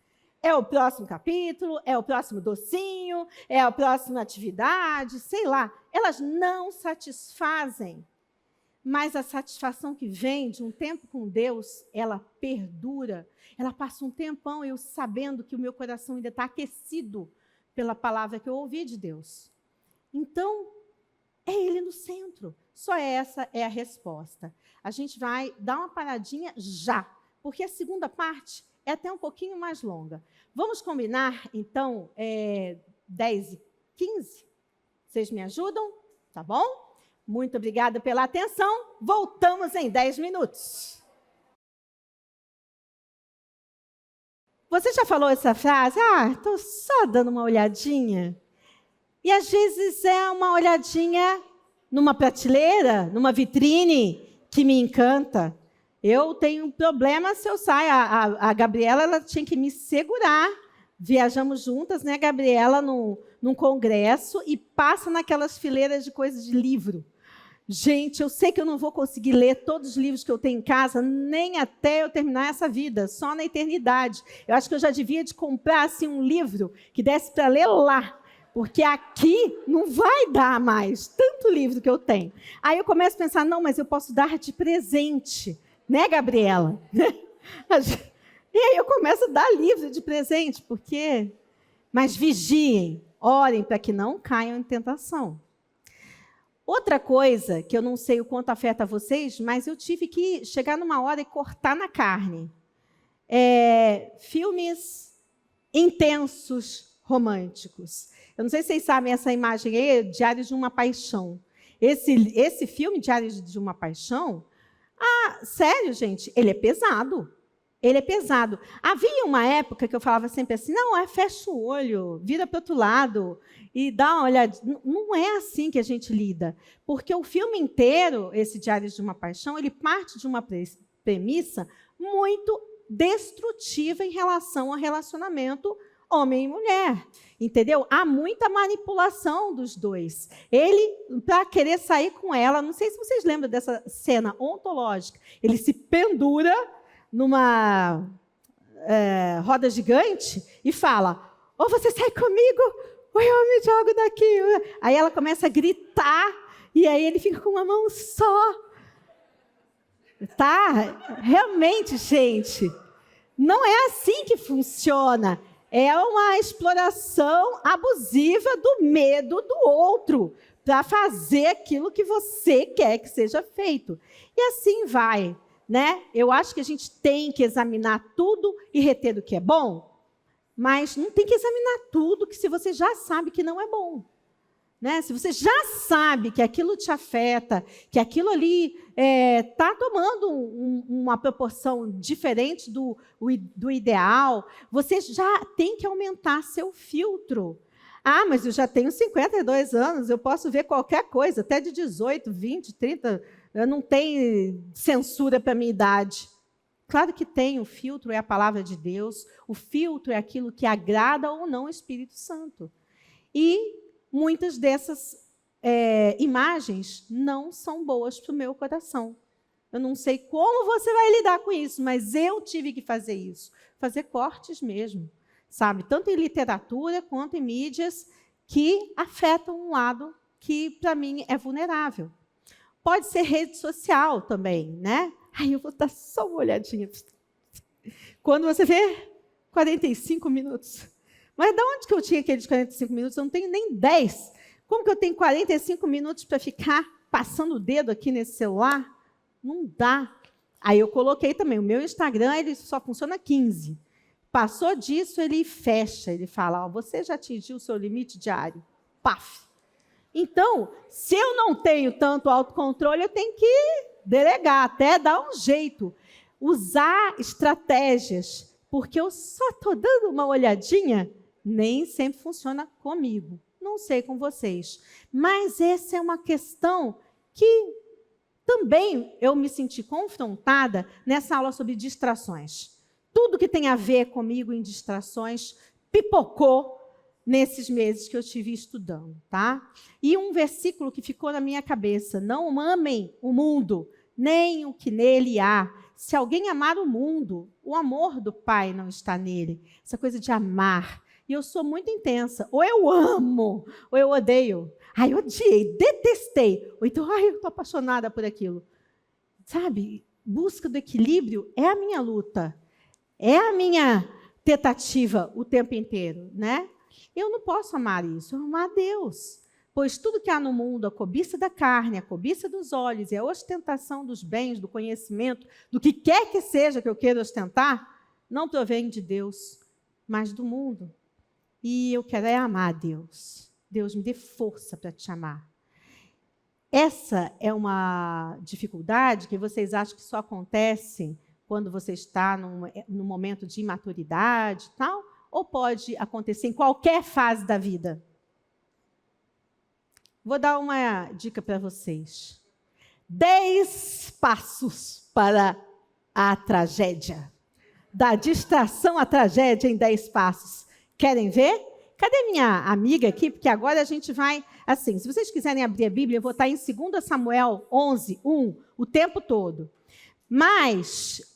Speaker 1: É o próximo capítulo, é o próximo docinho, é a próxima atividade, sei lá. Elas não satisfazem. Mas a satisfação que vem de um tempo com Deus, ela perdura. Ela passa um tempão eu sabendo que o meu coração ainda está aquecido pela palavra que eu ouvi de Deus. Então, é Ele no centro. Só essa é a resposta. A gente vai dar uma paradinha já, porque a segunda parte é até um pouquinho mais longa. Vamos combinar, então, 10h15? Vocês me ajudam? Tá bom? Muito obrigada pela atenção. Voltamos em 10 minutos. Você já falou essa frase? Estou só dando uma olhadinha. E às vezes é uma olhadinha numa prateleira, numa vitrine que me encanta. Eu tenho um problema se eu saio. A Gabriela, ela tinha que me segurar. Viajamos juntas, né, Gabriela, num congresso, e passa naquelas fileiras de coisas de livro. Gente, eu sei que eu não vou conseguir ler todos os livros que eu tenho em casa, nem até eu terminar essa vida, só na eternidade. Eu acho que eu já devia de comprar assim, um livro que desse para ler lá, porque aqui não vai dar mais tanto livro que eu tenho. Aí eu começo a pensar, não, mas eu posso dar de presente, né, Gabriela? E aí eu começo a dar livro de presente, porque... Mas vigiem, orem para que não caiam em tentação. Outra coisa, que eu não sei o quanto afeta vocês, mas eu tive que chegar numa hora e cortar na carne. Filmes intensos, românticos. Eu não sei se vocês sabem essa imagem aí, Diários de uma Paixão. Esse filme, Diários de uma Paixão, sério, gente, ele é pesado. Ele é pesado. Havia uma época que eu falava sempre assim, não, fecha o olho, vira para o outro lado e dá uma olhada. Não é assim que a gente lida. Porque o filme inteiro, esse Diários de uma Paixão, ele parte de uma premissa muito destrutiva em relação ao relacionamento homem e mulher. Entendeu? Há muita manipulação dos dois. Ele, para querer sair com ela, não sei se vocês lembram dessa cena ontológica, ele se pendura numa roda gigante e fala, ou você sai comigo, ou eu me jogo daqui. Aí ela começa a gritar, e aí ele fica com uma mão só. Tá? Realmente, gente, não é assim que funciona. É uma exploração abusiva do medo do outro, para fazer aquilo que você quer que seja feito. E assim vai. Né? Eu acho que a gente tem que examinar tudo e reter do que é bom, mas não tem que examinar tudo que se você já sabe que não é bom. Né? Se você já sabe que aquilo te afeta, que aquilo ali está tomando uma proporção diferente do ideal, você já tem que aumentar seu filtro. Mas eu já tenho 52 anos, eu posso ver qualquer coisa, até de 18, 20, 30... Eu não tenho censura para a minha idade. Claro que tem, o filtro é a palavra de Deus, o filtro é aquilo que agrada ou não o Espírito Santo. E muitas dessas imagens não são boas para o meu coração. Eu não sei como você vai lidar com isso, mas eu tive que fazer isso. Fazer cortes mesmo, sabe? Tanto em literatura quanto em mídias que afetam um lado que, para mim, é vulnerável. Pode ser rede social também, né? Eu vou dar só uma olhadinha. Quando você vê, 45 minutos. Mas de onde que eu tinha aqueles 45 minutos? Eu não tenho nem 10. Como que eu tenho 45 minutos para ficar passando o dedo aqui nesse celular? Não dá. Aí eu coloquei também, o meu Instagram ele só funciona 15. Passou disso, ele fecha. Ele fala, você já atingiu o seu limite diário. Paf! Então, se eu não tenho tanto autocontrole, eu tenho que delegar, até dar um jeito. Usar estratégias, porque eu só estou dando uma olhadinha, nem sempre funciona comigo. Não sei com vocês. Mas essa é uma questão que também eu me senti confrontada nessa aula sobre distrações. Tudo que tem a ver comigo em distrações pipocou nesses meses que eu estive estudando, tá? E um versículo que ficou na minha cabeça, não amem o mundo, nem o que nele há. Se alguém amar o mundo, o amor do Pai não está nele. Essa coisa de amar. E eu sou muito intensa. Ou eu amo, ou eu odeio. Eu odiei, detestei. Ou então, eu estou apaixonada por aquilo. Sabe, busca do equilíbrio é a minha luta. É a minha tentativa o tempo inteiro, né? Eu não posso amar isso, eu amar a Deus. Pois tudo que há no mundo, a cobiça da carne, a cobiça dos olhos e a ostentação dos bens, do conhecimento, do que quer que seja que eu queira ostentar, não provém de Deus, mas do mundo. E eu quero amar a Deus. Deus, me dê força para te amar. Essa é uma dificuldade que vocês acham que só acontece quando você está num momento de imaturidade e tal? Ou pode acontecer em qualquer fase da vida? Vou dar uma dica para vocês. 10 passos para a tragédia. Da distração à tragédia em 10 passos. Querem ver? Cadê minha amiga aqui? Porque agora a gente vai... Assim, se vocês quiserem abrir a Bíblia, eu vou estar em 2 Samuel 11, 1, o tempo todo. Mas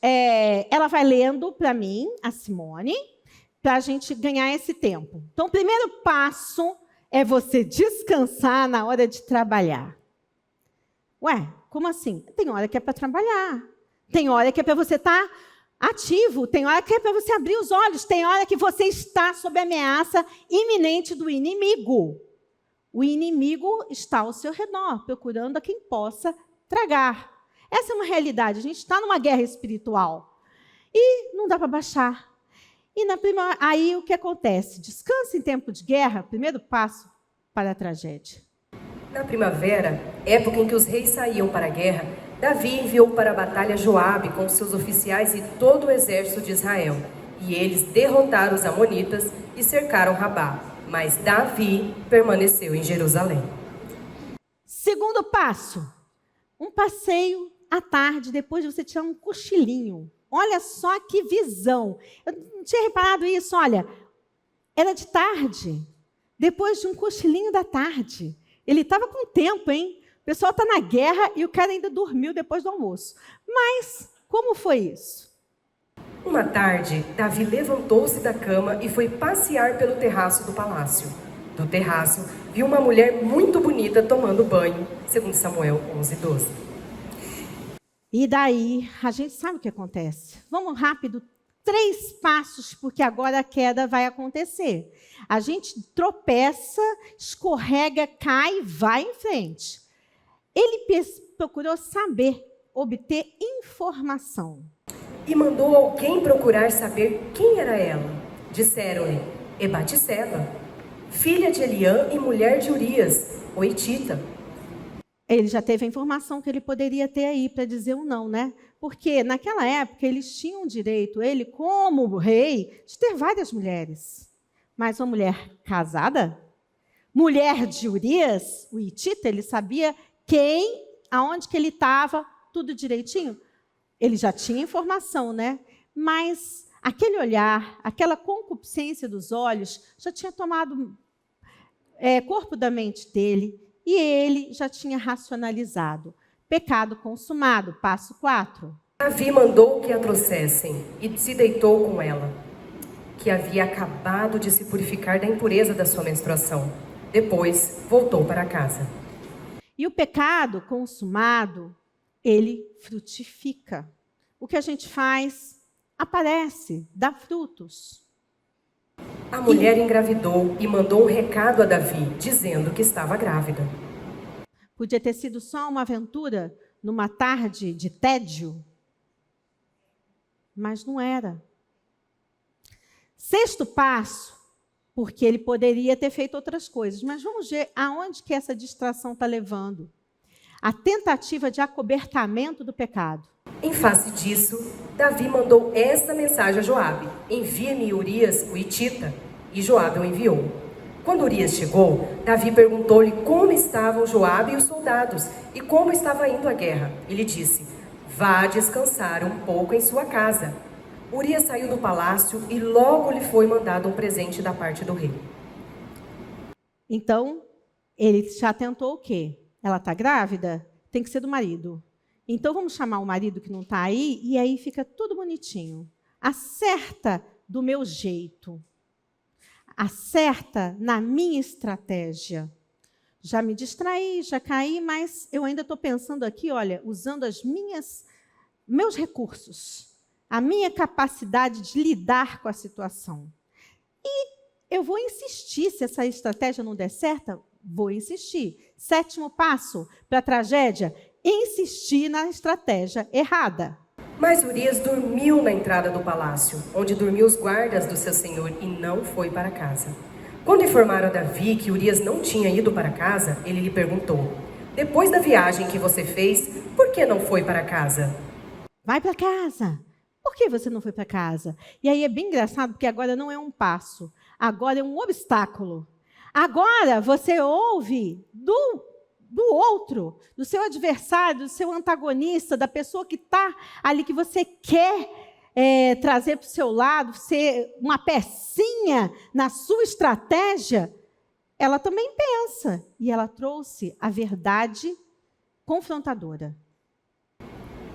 Speaker 1: ela vai lendo para mim, a Simone, para a gente ganhar esse tempo. Então, o primeiro passo é você descansar na hora de trabalhar. Ué, como assim? Tem hora que é para trabalhar. Tem hora que é para você estar ativo. Tem hora que é para você abrir os olhos. Tem hora que você está sob ameaça iminente do inimigo. O inimigo está ao seu redor, procurando a quem possa tragar. Essa é uma realidade. A gente está numa guerra espiritual. E não dá para baixar. E aí o que acontece? Descansa em tempo de guerra, primeiro passo para a tragédia.
Speaker 2: Na primavera, época em que os reis saíam para a guerra, Davi enviou para a batalha Joabe com seus oficiais e todo o exército de Israel. E eles derrotaram os amonitas e cercaram Rabá. Mas Davi permaneceu em Jerusalém.
Speaker 1: Segundo passo, um passeio à tarde, depois de você tirar um cochilinho. Olha só que visão. Eu não tinha reparado isso, olha. Era de tarde, depois de um cochilinho da tarde. Ele estava com tempo, hein? O pessoal está na guerra e o cara ainda dormiu depois do almoço. Mas como foi isso?
Speaker 2: Uma tarde, Davi levantou-se da cama e foi passear pelo terraço do palácio. Do terraço, viu uma mulher muito bonita tomando banho, segundo Samuel 11:12.
Speaker 1: E daí, a gente sabe o que acontece. Vamos rápido, 3 passos, porque agora a queda vai acontecer. A gente tropeça, escorrega, cai, vai em frente. Ele procurou saber, obter informação.
Speaker 2: E mandou alguém procurar saber quem era ela. Disseram-lhe, é Batseba, filha de Eliã e mulher de Urias, o hitita.
Speaker 1: Ele já teve a informação que ele poderia ter aí para dizer um não, né? Porque naquela época eles tinham direito, ele como rei, de ter várias mulheres. Mas uma mulher casada, mulher de Urias, o hitita, ele sabia quem, aonde que ele estava, tudo direitinho. Ele já tinha informação, né? Mas aquele olhar, aquela concupiscência dos olhos, já tinha tomado corpo da mente dele. E ele já tinha racionalizado. Pecado consumado, passo 4.
Speaker 2: Davi mandou que a trouxessem e se deitou com ela, que havia acabado de se purificar da impureza da sua menstruação. Depois, voltou para casa.
Speaker 1: E o pecado consumado, ele frutifica. O que a gente faz aparece, dá frutos.
Speaker 2: A mulher engravidou e mandou um recado a Davi, dizendo que estava grávida.
Speaker 1: Podia ter sido só uma aventura numa tarde de tédio, mas não era. 6º passo, porque ele poderia ter feito outras coisas, mas vamos ver aonde que essa distração está levando. A tentativa de acobertamento do pecado.
Speaker 2: Em face disso, Davi mandou esta mensagem a Joabe: envia-me Urias, o hitita. E Joabe o enviou. Quando Urias chegou, Davi perguntou-lhe como estavam Joabe e os soldados e como estava indo a guerra. Ele disse: vá descansar um pouco em sua casa. Urias saiu do palácio e logo lhe foi mandado um presente da parte do rei.
Speaker 1: Então, ele já tentou o quê? Ela está grávida? Tem que ser do marido. Então, vamos chamar o marido que não está aí, e aí fica tudo bonitinho. Acerta do meu jeito. Acerta na minha estratégia. Já me distraí, já caí, mas eu ainda estou pensando aqui, olha, usando meus recursos, a minha capacidade de lidar com a situação. E eu vou insistir, se essa estratégia não der certo, vou insistir. 7º passo para a tragédia, insistir na estratégia errada.
Speaker 2: Mas Urias dormiu na entrada do palácio, onde dormiam os guardas do seu senhor, e não foi para casa. Quando informaram a Davi que Urias não tinha ido para casa, ele lhe perguntou: depois da viagem que você fez, por que não foi para casa?
Speaker 1: Vai para casa. Por que você não foi para casa? E aí é bem engraçado, porque agora não é um passo, agora é um obstáculo. Agora você ouve do outro, do seu adversário, do seu antagonista, da pessoa que está ali, que você quer trazer para o seu lado, ser uma pecinha na sua estratégia, ela também pensa. E ela trouxe a verdade confrontadora.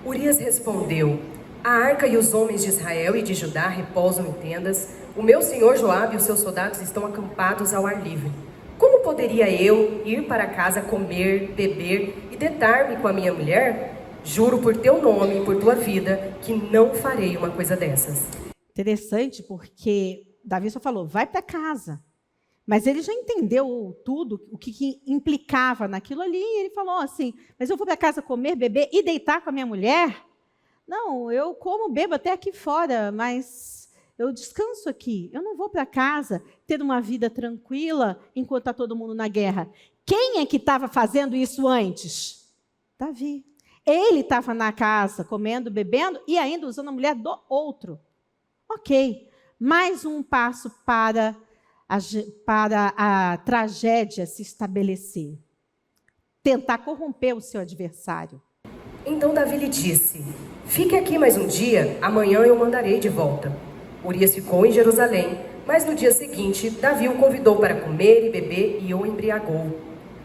Speaker 2: Urias respondeu: a arca e os homens de Israel e de Judá repousam em tendas. O meu senhor Joabe e os seus soldados estão acampados ao ar livre. Como poderia eu ir para casa comer, beber e deitar-me com a minha mulher? Juro por teu nome e por tua vida que não farei uma coisa dessas.
Speaker 1: Interessante, porque Davi só falou, vai para casa. Mas ele já entendeu tudo, o que implicava naquilo ali. E ele falou assim, mas eu vou para casa comer, beber e deitar com a minha mulher? Não, eu como, bebo até aqui fora, mas eu descanso aqui. Eu não vou para casa ter uma vida tranquila enquanto está todo mundo na guerra. Quem é que estava fazendo isso antes? Davi. Ele estava na casa, comendo, bebendo e ainda usando a mulher do outro. Ok, mais um passo para a tragédia se estabelecer. Tentar corromper o seu adversário.
Speaker 2: Então Davi lhe disse, fique aqui mais um dia, amanhã eu mandarei de volta. Urias ficou em Jerusalém, mas no dia seguinte, Davi o convidou para comer e beber e o embriagou.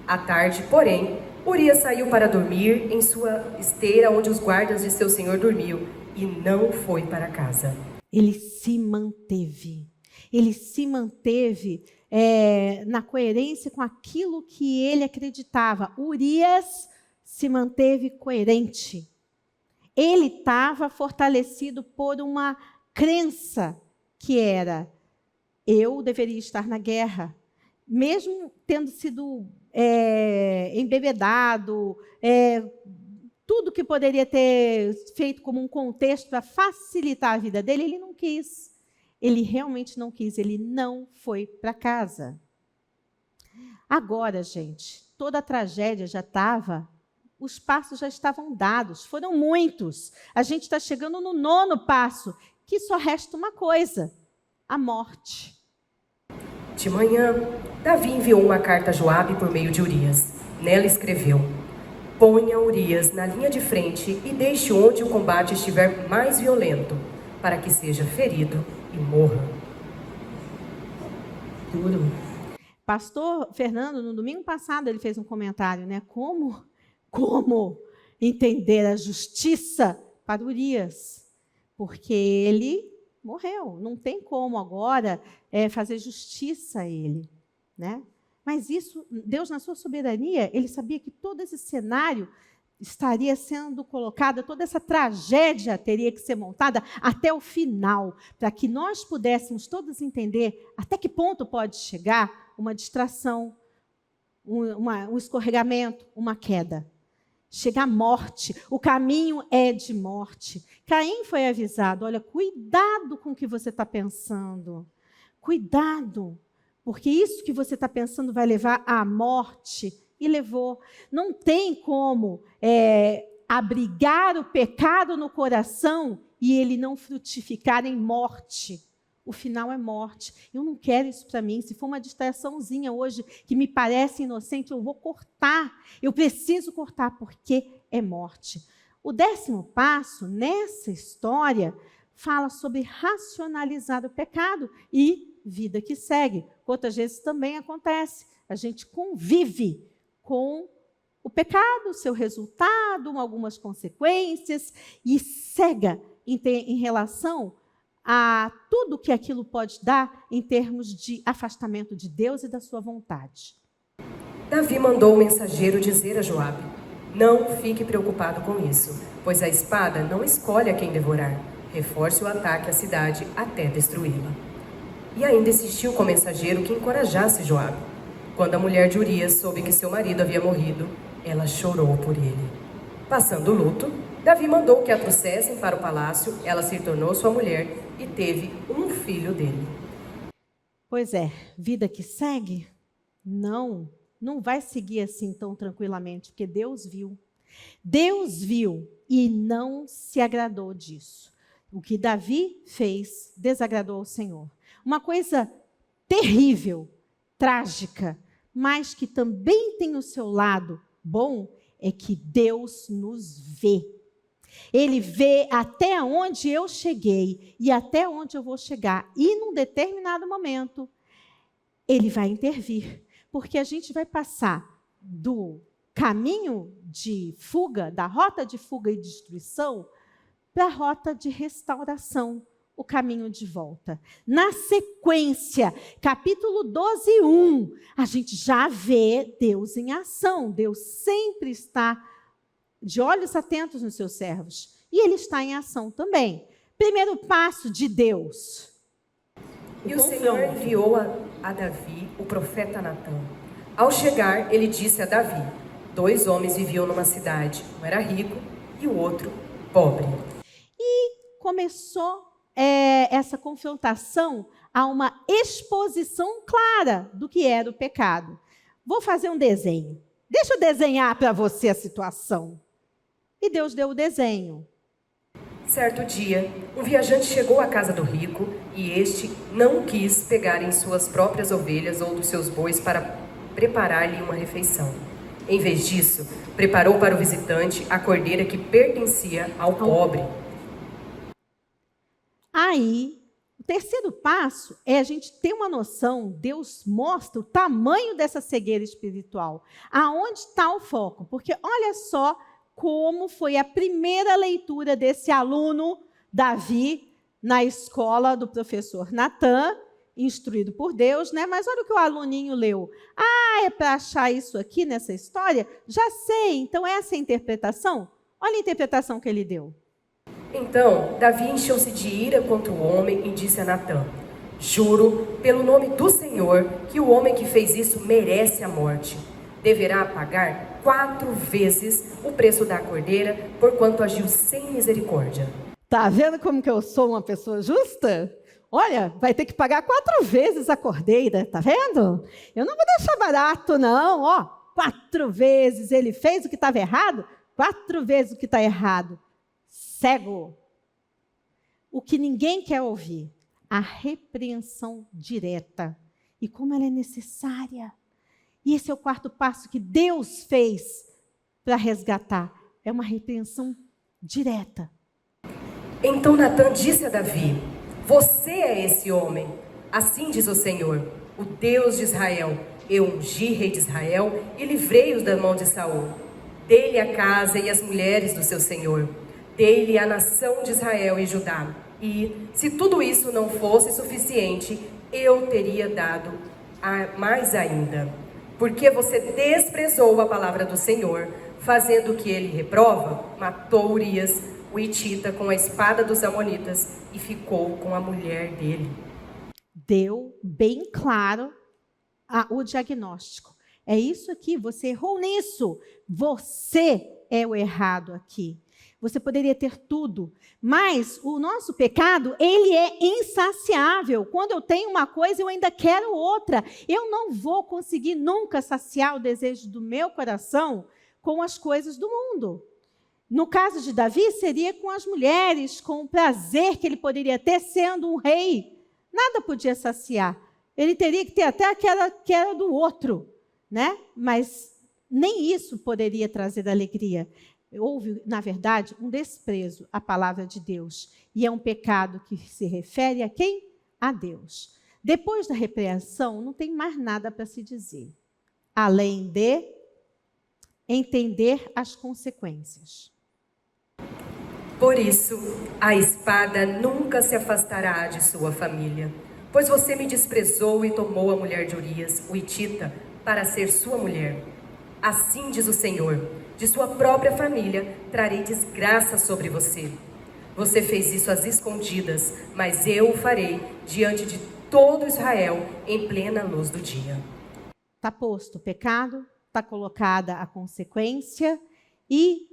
Speaker 2: À tarde, porém, Urias saiu para dormir em sua esteira onde os guardas de seu senhor dormiam e não foi para casa.
Speaker 1: Ele se manteve. Ele se manteve na coerência com aquilo que ele acreditava. Urias se manteve coerente. Ele estava fortalecido por uma crença que era, eu deveria estar na guerra. Mesmo tendo sido embebedado, tudo que poderia ter feito como um contexto para facilitar a vida dele, ele não quis. Ele realmente não quis, ele não foi para casa. Agora, gente, toda a tragédia já estava, os passos já estavam dados, foram muitos. A gente está chegando no 9º passo, que só resta uma coisa, a morte.
Speaker 2: De manhã, Davi enviou uma carta a Joabe por meio de Urias. Nela escreveu, ponha Urias na linha de frente e deixe onde o combate estiver mais violento, para que seja ferido e morra. Duro.
Speaker 1: Pastor Fernando, no domingo passado, ele fez um comentário, né? Como entender a justiça para Urias? Porque ele morreu. Não tem como agora fazer justiça a ele, né? Mas isso, Deus, na sua soberania, ele sabia que todo esse cenário estaria sendo colocado, toda essa tragédia teria que ser montada até o final, para que nós pudéssemos todos entender até que ponto pode chegar uma distração, um escorregamento, uma queda. Chega a morte, o caminho é de morte. Caim foi avisado, olha, cuidado com o que você está pensando, cuidado, porque isso que você está pensando vai levar à morte. E levou. Não tem como abrigar o pecado no coração e ele não frutificar em morte. O final é morte. Eu não quero isso para mim. Se for uma distraçãozinha hoje que me parece inocente, eu vou cortar. Eu preciso cortar porque é morte. O 10º passo nessa história fala sobre racionalizar o pecado e vida que segue. Quantas vezes também acontece. A gente convive com o pecado, seu resultado, algumas consequências, e cega em relação a tudo que aquilo pode dar em termos de afastamento de Deus e da sua vontade.
Speaker 2: Davi mandou o mensageiro dizer a Joabe, não fique preocupado com isso, pois a espada não escolhe a quem devorar. Reforce o ataque à cidade até destruí-la. E ainda insistiu com o mensageiro que encorajasse Joabe. Quando a mulher de Urias soube que seu marido havia morrido, ela chorou por ele. Passando o luto, Davi mandou que a trouxessem para o palácio, ela se tornou sua mulher e teve um filho dele.
Speaker 1: Pois é, vida que segue? Não vai seguir assim tão tranquilamente, porque Deus viu. Deus viu e não se agradou disso. O que Davi fez desagradou ao Senhor. Uma coisa terrível, trágica, mas que também tem o seu lado bom é que Deus nos vê. Ele vê até onde eu cheguei e até onde eu vou chegar. E num determinado momento, Ele vai intervir. Porque a gente vai passar do caminho de fuga, da rota de fuga e destruição, para a rota de restauração, o caminho de volta. Na sequência, capítulo 12, 1, a gente já vê Deus em ação. Deus sempre está de olhos atentos nos seus servos. E Ele está em ação também. Primeiro passo de Deus.
Speaker 2: E o Senhor enviou a Davi o profeta Natã. Ao chegar, ele disse a Davi: 2 homens viviam numa cidade. Um era rico e o outro pobre.
Speaker 1: E começou essa confrontação a uma exposição clara do que era o pecado. Vou fazer um desenho. Deixa eu desenhar para você a situação. E Deus deu o desenho.
Speaker 2: Certo dia, um viajante chegou à casa do rico e este não quis pegar em suas próprias ovelhas ou dos seus bois para preparar-lhe uma refeição. Em vez disso, preparou para o visitante a cordeira que pertencia ao pobre.
Speaker 1: Aí, o terceiro passo é a gente ter uma noção, Deus mostra o tamanho dessa cegueira espiritual. Aonde está o foco? Porque olha só como foi a primeira leitura desse aluno, Davi, na escola do professor Natã, instruído por Deus, né? Mas olha o que o aluninho leu. Ah, é para achar isso aqui nessa história? Já sei, então essa é a interpretação? Olha a interpretação que ele deu.
Speaker 2: Então, Davi encheu-se de ira contra o homem e disse a Natã: juro, pelo nome do Senhor, que o homem que fez isso merece a morte. Deverá pagar 4 vezes o preço da cordeira, porquanto agiu sem misericórdia.
Speaker 1: Tá vendo como que eu sou uma pessoa justa? Olha, vai ter que pagar 4 vezes a cordeira, tá vendo? Eu não vou deixar barato, não. Ó, 4 vezes ele fez o que estava errado, 4 vezes o que está errado. Cego. O que ninguém quer ouvir, a repreensão direta. E como ela é necessária. E esse é o 4º passo que Deus fez para resgatar. É uma repreensão direta.
Speaker 2: Então Natã disse a Davi: você é esse homem. Assim diz o Senhor, o Deus de Israel: eu ungi rei de Israel e livrei-os da mão de Saul. Dei-lhe a casa e as mulheres do seu senhor. Dei-lhe a nação de Israel e Judá. E, se tudo isso não fosse suficiente, eu teria dado mais ainda. Porque você desprezou a palavra do Senhor, fazendo o que ele reprova, matou Urias, o hitita, com a espada dos amonitas e ficou com a mulher dele.
Speaker 1: Deu bem claro o diagnóstico. É isso aqui, você errou nisso. Você é o errado aqui. Você poderia ter tudo, mas o nosso pecado, ele é insaciável. Quando eu tenho uma coisa, eu ainda quero outra. Eu não vou conseguir nunca saciar o desejo do meu coração com as coisas do mundo. No caso de Davi, seria com as mulheres, com o prazer que ele poderia ter sendo um rei. Nada podia saciar. Ele teria que ter até aquela que era do outro, né? Mas nem isso poderia trazer alegria. Houve, na verdade, um desprezo à palavra de Deus. E é um pecado que se refere a quem? A Deus. Depois da repreensão, não tem mais nada para se dizer, além de entender as consequências.
Speaker 2: Por isso, a espada nunca se afastará de sua família, pois você me desprezou e tomou a mulher de Urias, o hitita, para ser sua mulher. Assim diz o Senhor: de sua própria família trarei desgraça sobre você. Você fez isso às escondidas, mas eu o farei diante de todo Israel em plena luz do dia.
Speaker 1: Está posto o pecado, está colocada a consequência, e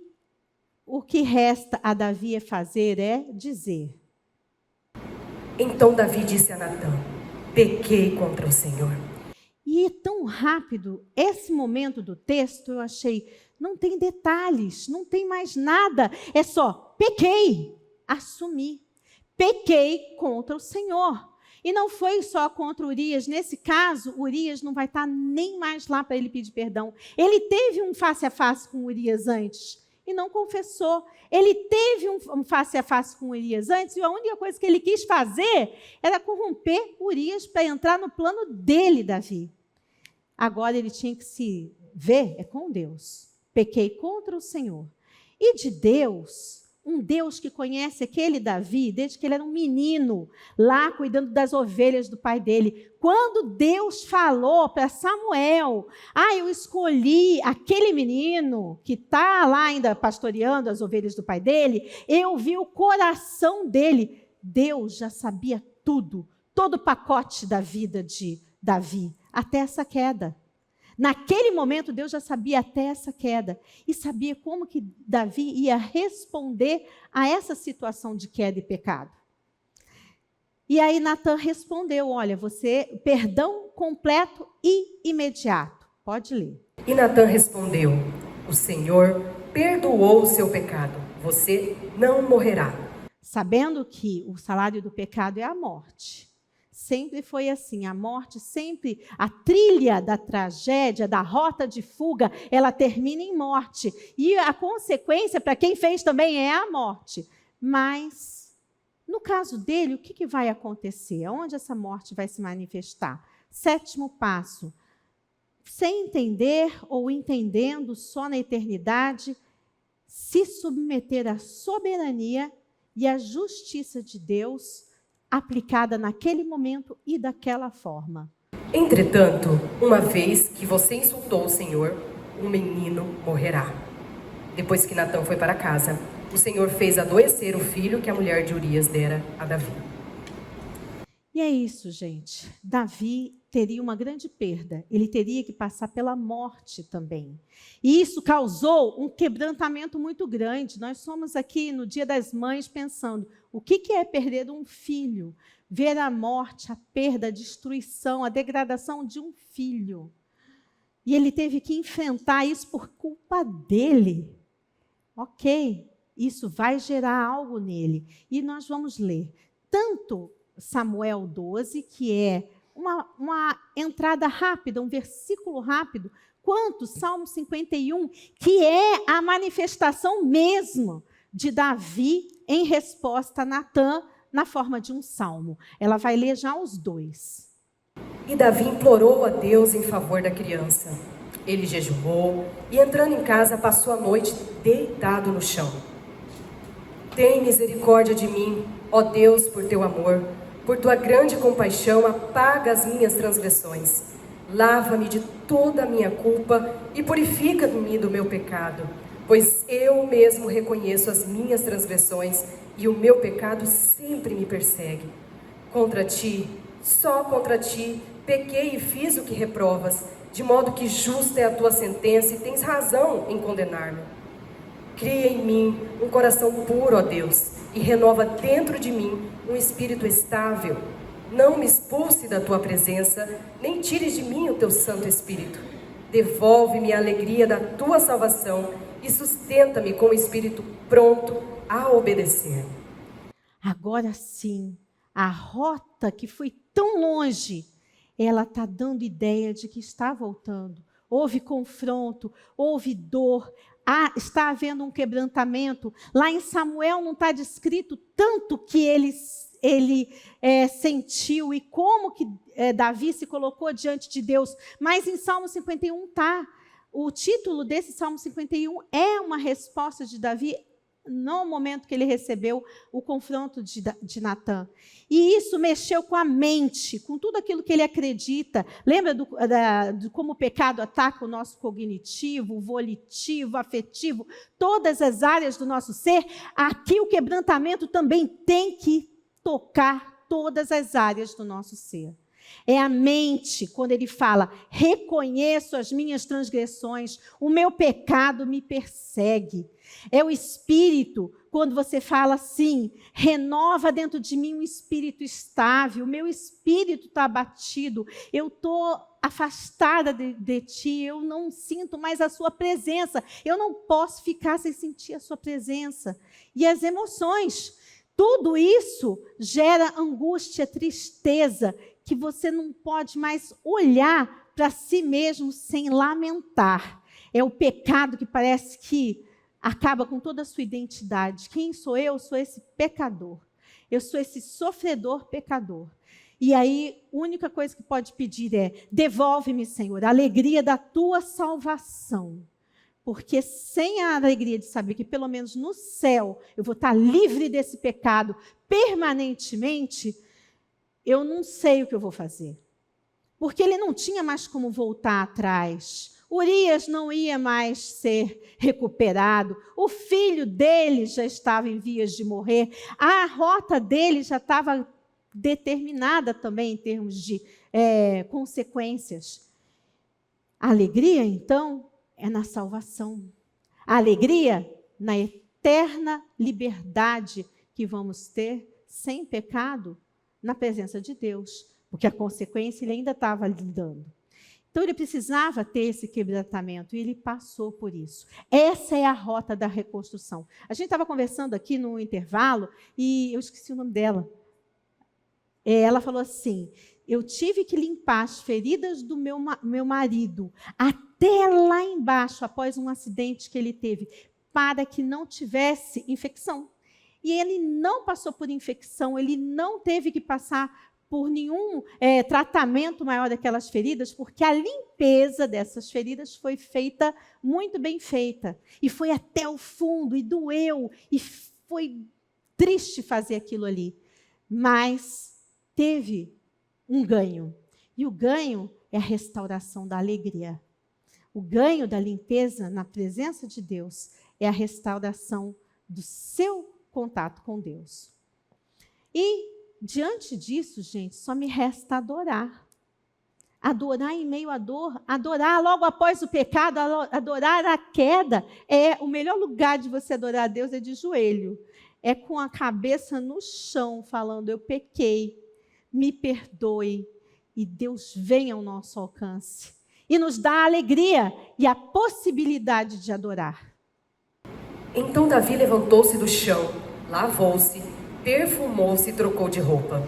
Speaker 1: o que resta a Davi fazer é dizer.
Speaker 2: Então Davi disse a Natã: pequei contra o Senhor.
Speaker 1: E é tão rápido, esse momento do texto, eu achei, não tem detalhes, não tem mais nada, é só pequei, assumi, pequei contra o Senhor. E não foi só contra Urias. Nesse caso, Urias não vai estar nem mais lá para ele pedir perdão. Ele teve um face a face com Urias antes e não confessou. Ele teve um face a face com Urias antes e a única coisa que ele quis fazer era corromper Urias para entrar no plano dele, Davi. Agora ele tinha que se ver com Deus. Pequei contra o Senhor. E de Deus, um Deus que conhece aquele Davi desde que ele era um menino, lá cuidando das ovelhas do pai dele. Quando Deus falou para Samuel, eu escolhi aquele menino que está lá ainda pastoreando as ovelhas do pai dele, eu vi o coração dele. Deus já sabia tudo, todo o pacote da vida de Davi, até essa queda. Naquele momento, Deus já sabia até essa queda e sabia como que Davi ia responder a essa situação de queda e pecado. E aí Natan respondeu, olha, perdão completo e imediato. Pode ler.
Speaker 2: E Natan respondeu, o Senhor perdoou o seu pecado, você não morrerá.
Speaker 1: Sabendo que o salário do pecado é a morte. Sempre foi assim, a morte sempre, a trilha da tragédia, da rota de fuga, ela termina em morte. E a consequência para quem fez também é a morte. Mas, no caso dele, o que vai acontecer? Onde essa morte vai se manifestar? 7º passo, sem entender ou entendendo só na eternidade, se submeter à soberania e à justiça de Deus, aplicada naquele momento e daquela forma.
Speaker 2: Entretanto, uma vez que você insultou o Senhor, um menino morrerá. Depois que Natan foi para casa, o Senhor fez adoecer o filho que a mulher de Urias dera a Davi.
Speaker 1: E é isso, gente. Davi teria uma grande perda. Ele teria que passar pela morte também. E isso causou um quebrantamento muito grande. Nós somos aqui no Dia das Mães pensando, o que é perder um filho? Ver a morte, a perda, a destruição, a degradação de um filho. E ele teve que enfrentar isso por culpa dele. Ok, isso vai gerar algo nele. E nós vamos ler tanto Samuel 12, que é uma entrada rápida, um versículo rápido, quanto Salmo 51, que é a manifestação mesmo de Davi em resposta a Natan, na forma de um salmo. Ela vai ler já os dois.
Speaker 2: E Davi implorou a Deus em favor da criança. Ele jejuou e, entrando em casa, passou a noite deitado no chão. Tem misericórdia de mim, ó Deus, por teu amor. Por tua grande compaixão, apaga as minhas transgressões. Lava-me de toda a minha culpa e purifica-me do meu pecado. Pois eu mesmo reconheço as minhas transgressões e o meu pecado sempre me persegue. Contra ti, só contra ti, pequei e fiz o que reprovas, de modo que justa é a tua sentença e tens razão em condenar-me. Cria em mim um coração puro, ó Deus, e renova dentro de mim um espírito estável. Não me expulse da tua presença, nem tires de mim o teu Santo Espírito. Devolve-me a alegria da tua salvação e sustenta-me com o espírito pronto a obedecer.
Speaker 1: Agora sim, a rota que foi tão longe, ela está dando ideia de que está voltando. Houve confronto, houve dor, está havendo um quebrantamento. Lá em Samuel não está descrito tanto que ele sentiu e como que Davi se colocou diante de Deus, mas em Salmo 51 está. O título desse Salmo 51 é uma resposta de Davi no momento que ele recebeu o confronto de Natan. E isso mexeu com a mente, com tudo aquilo que ele acredita. Lembra de como o pecado ataca o nosso cognitivo, volitivo, afetivo, todas as áreas do nosso ser? Aqui o quebrantamento também tem que tocar todas as áreas do nosso ser. É a mente, quando ele fala, reconheço as minhas transgressões, o meu pecado me persegue. É o espírito, quando você fala assim, renova dentro de mim um espírito estável, o meu espírito está abatido, eu estou afastada de ti, eu não sinto mais a sua presença, eu não posso ficar sem sentir a sua presença. E as emoções, Tudo isso gera angústia, tristeza, que você não pode mais olhar para si mesmo sem lamentar. É o pecado que parece que acaba com toda a sua identidade. Quem sou eu? Eu sou esse pecador. Eu sou esse sofredor pecador. E aí, a única coisa que pode pedir é: devolve-me, Senhor, a alegria da tua salvação. Porque sem a alegria de saber que pelo menos no céu eu vou estar livre desse pecado permanentemente, eu não sei o que eu vou fazer. Porque ele não tinha mais como voltar atrás. Urias não ia mais ser recuperado. O filho dele já estava em vias de morrer. A rota dele já estava determinada também em termos de consequências. A alegria, então, é na salvação. A alegria na eterna liberdade que vamos ter sem pecado na presença de Deus. Porque a consequência ele ainda estava lidando. Então ele precisava ter esse quebrantamento e ele passou por isso. Essa é a rota da reconstrução. A gente estava conversando aqui no intervalo e eu esqueci o nome dela. Ela falou assim: eu tive que limpar as feridas do meu marido até lá embaixo, após um acidente que ele teve, para que não tivesse infecção. E ele não passou por infecção, ele não teve que passar por nenhum tratamento maior daquelas feridas, porque a limpeza dessas feridas foi feita, muito bem feita. E foi até o fundo, e doeu, e foi triste fazer aquilo ali. Mas teve um ganho. E o ganho é a restauração da alegria. O ganho da limpeza na presença de Deus é a restauração do seu contato com Deus. E diante disso, gente, só me resta adorar. Adorar em meio à dor, adorar logo após o pecado, adorar a queda. O melhor lugar de você adorar a Deus é de joelho. É com a cabeça no chão, falando: eu pequei, me perdoe. E Deus vem ao nosso alcance. E nos dá a alegria e a possibilidade de adorar.
Speaker 2: Então Davi levantou-se do chão, lavou-se, perfumou-se e trocou de roupa.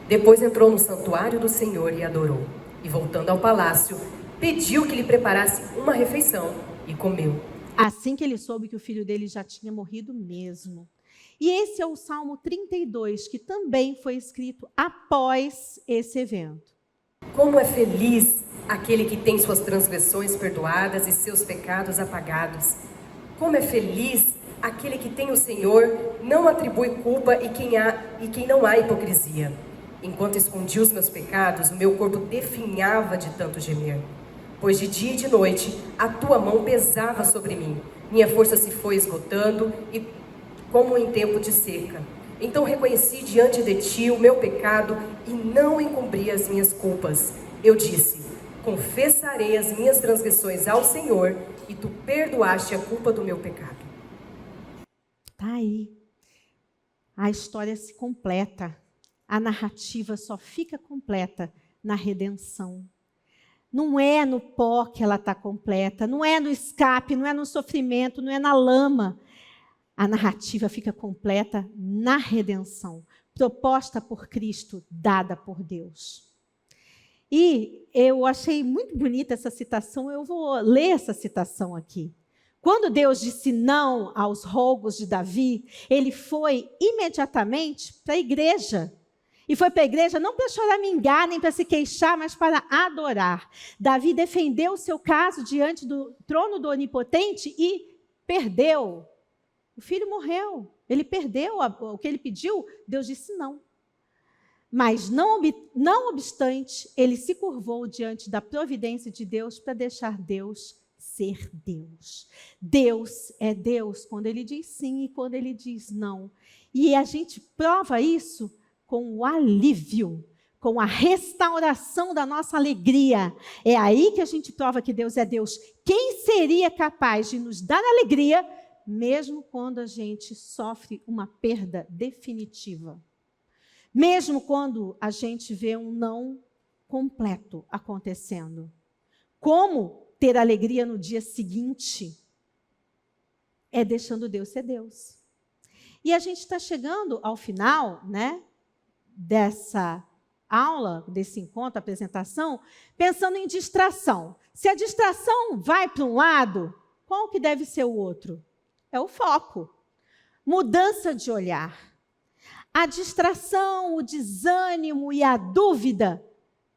Speaker 2: Depois entrou no santuário do Senhor e adorou. E voltando ao palácio, pediu que lhe preparasse uma refeição e comeu.
Speaker 1: Assim que ele soube que o filho dele já tinha morrido mesmo. E esse é o Salmo 32, que também foi escrito após esse evento.
Speaker 2: Como é feliz aquele que tem suas transgressões perdoadas e seus pecados apagados. Como é feliz aquele que tem o Senhor, não atribui culpa e quem não há hipocrisia. Enquanto escondi os meus pecados, o meu corpo definhava de tanto gemer. Pois de dia e de noite, a tua mão pesava sobre mim. Minha força se foi esgotando, e como em tempo de seca. Então reconheci diante de ti o meu pecado e não encobri as minhas culpas. Eu disse: confessarei as minhas transgressões ao Senhor, e tu perdoaste a culpa do meu pecado.
Speaker 1: Está aí. A história se completa. A narrativa só fica completa na redenção. Não é no pó que ela está completa, não é no escape, não é no sofrimento, não é na lama. A narrativa fica completa na redenção, proposta por Cristo, dada por Deus. E eu achei muito bonita essa citação, eu vou ler essa citação aqui. Quando Deus disse não aos rogos de Davi, ele foi imediatamente para a igreja. E foi para a igreja não para choramingar, nem para se queixar, mas para adorar. Davi defendeu o seu caso diante do trono do Onipotente e perdeu. O filho morreu, ele perdeu o que ele pediu, Deus disse não. Mas não obstante, ele se curvou diante da providência de Deus para deixar Deus ser Deus. Deus é Deus quando ele diz sim e quando ele diz não. E a gente prova isso com o alívio, com a restauração da nossa alegria. É aí que a gente prova que Deus é Deus. Quem seria capaz de nos dar alegria, mesmo quando a gente sofre uma perda definitiva? Mesmo quando a gente vê um não completo acontecendo? Como ter alegria no dia seguinte? É deixando Deus ser Deus. E a gente está chegando ao final, né, dessa aula, desse encontro, apresentação, pensando em distração. Se a distração vai para um lado, qual que deve ser o outro? É o foco. Mudança de olhar. A distração, o desânimo e a dúvida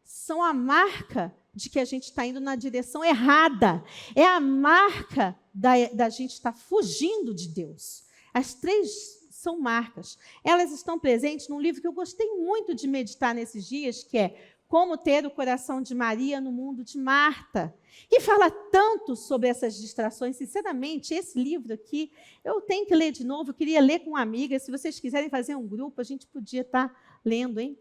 Speaker 1: são a marca de que a gente está indo na direção errada. É a marca da gente estar fugindo de Deus. As três são marcas. Elas estão presentes num livro que eu gostei muito de meditar nesses dias, que é Como Ter o Coração de Maria no Mundo de Marta. E fala tanto sobre essas distrações. Sinceramente, esse livro aqui, eu tenho que ler de novo. Eu queria ler com uma amiga. Se vocês quiserem fazer um grupo, a gente podia estar lendo, hein?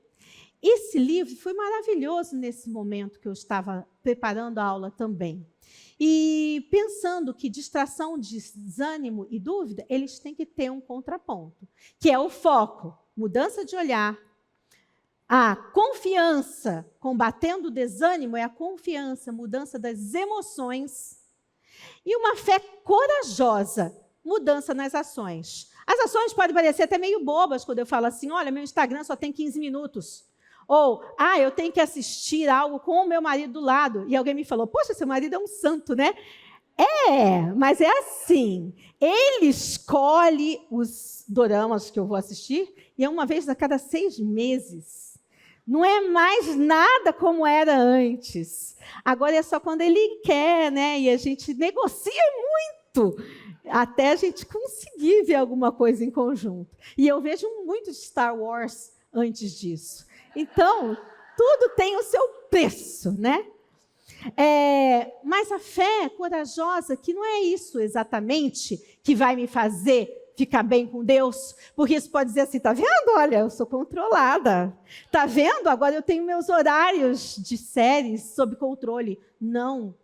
Speaker 1: Esse livro foi maravilhoso nesse momento que eu estava preparando a aula também. E pensando que distração, desânimo e dúvida, eles têm que ter um contraponto, que é o foco, mudança de olhar. A confiança, combatendo o desânimo, é a confiança, mudança das emoções. E uma fé corajosa, mudança nas ações. As ações podem parecer até meio bobas quando eu falo assim, olha, meu Instagram só tem 15 minutos. Ou, eu tenho que assistir algo com o meu marido do lado. E alguém me falou, poxa, seu marido é um santo, né? Mas é assim. Ele escolhe os doramas que eu vou assistir e é uma vez a cada 6 meses. Não é mais nada como era antes. Agora é só quando ele quer, né? E a gente negocia muito até a gente conseguir ver alguma coisa em conjunto. E eu vejo muito de Star Wars antes disso. Então, tudo tem o seu preço, né? Mas a fé corajosa, que não é isso exatamente que vai me fazer ficar bem com Deus, porque isso pode dizer assim, tá vendo? Olha, eu sou controlada. Tá vendo? Agora eu tenho meus horários de séries sob controle. Não.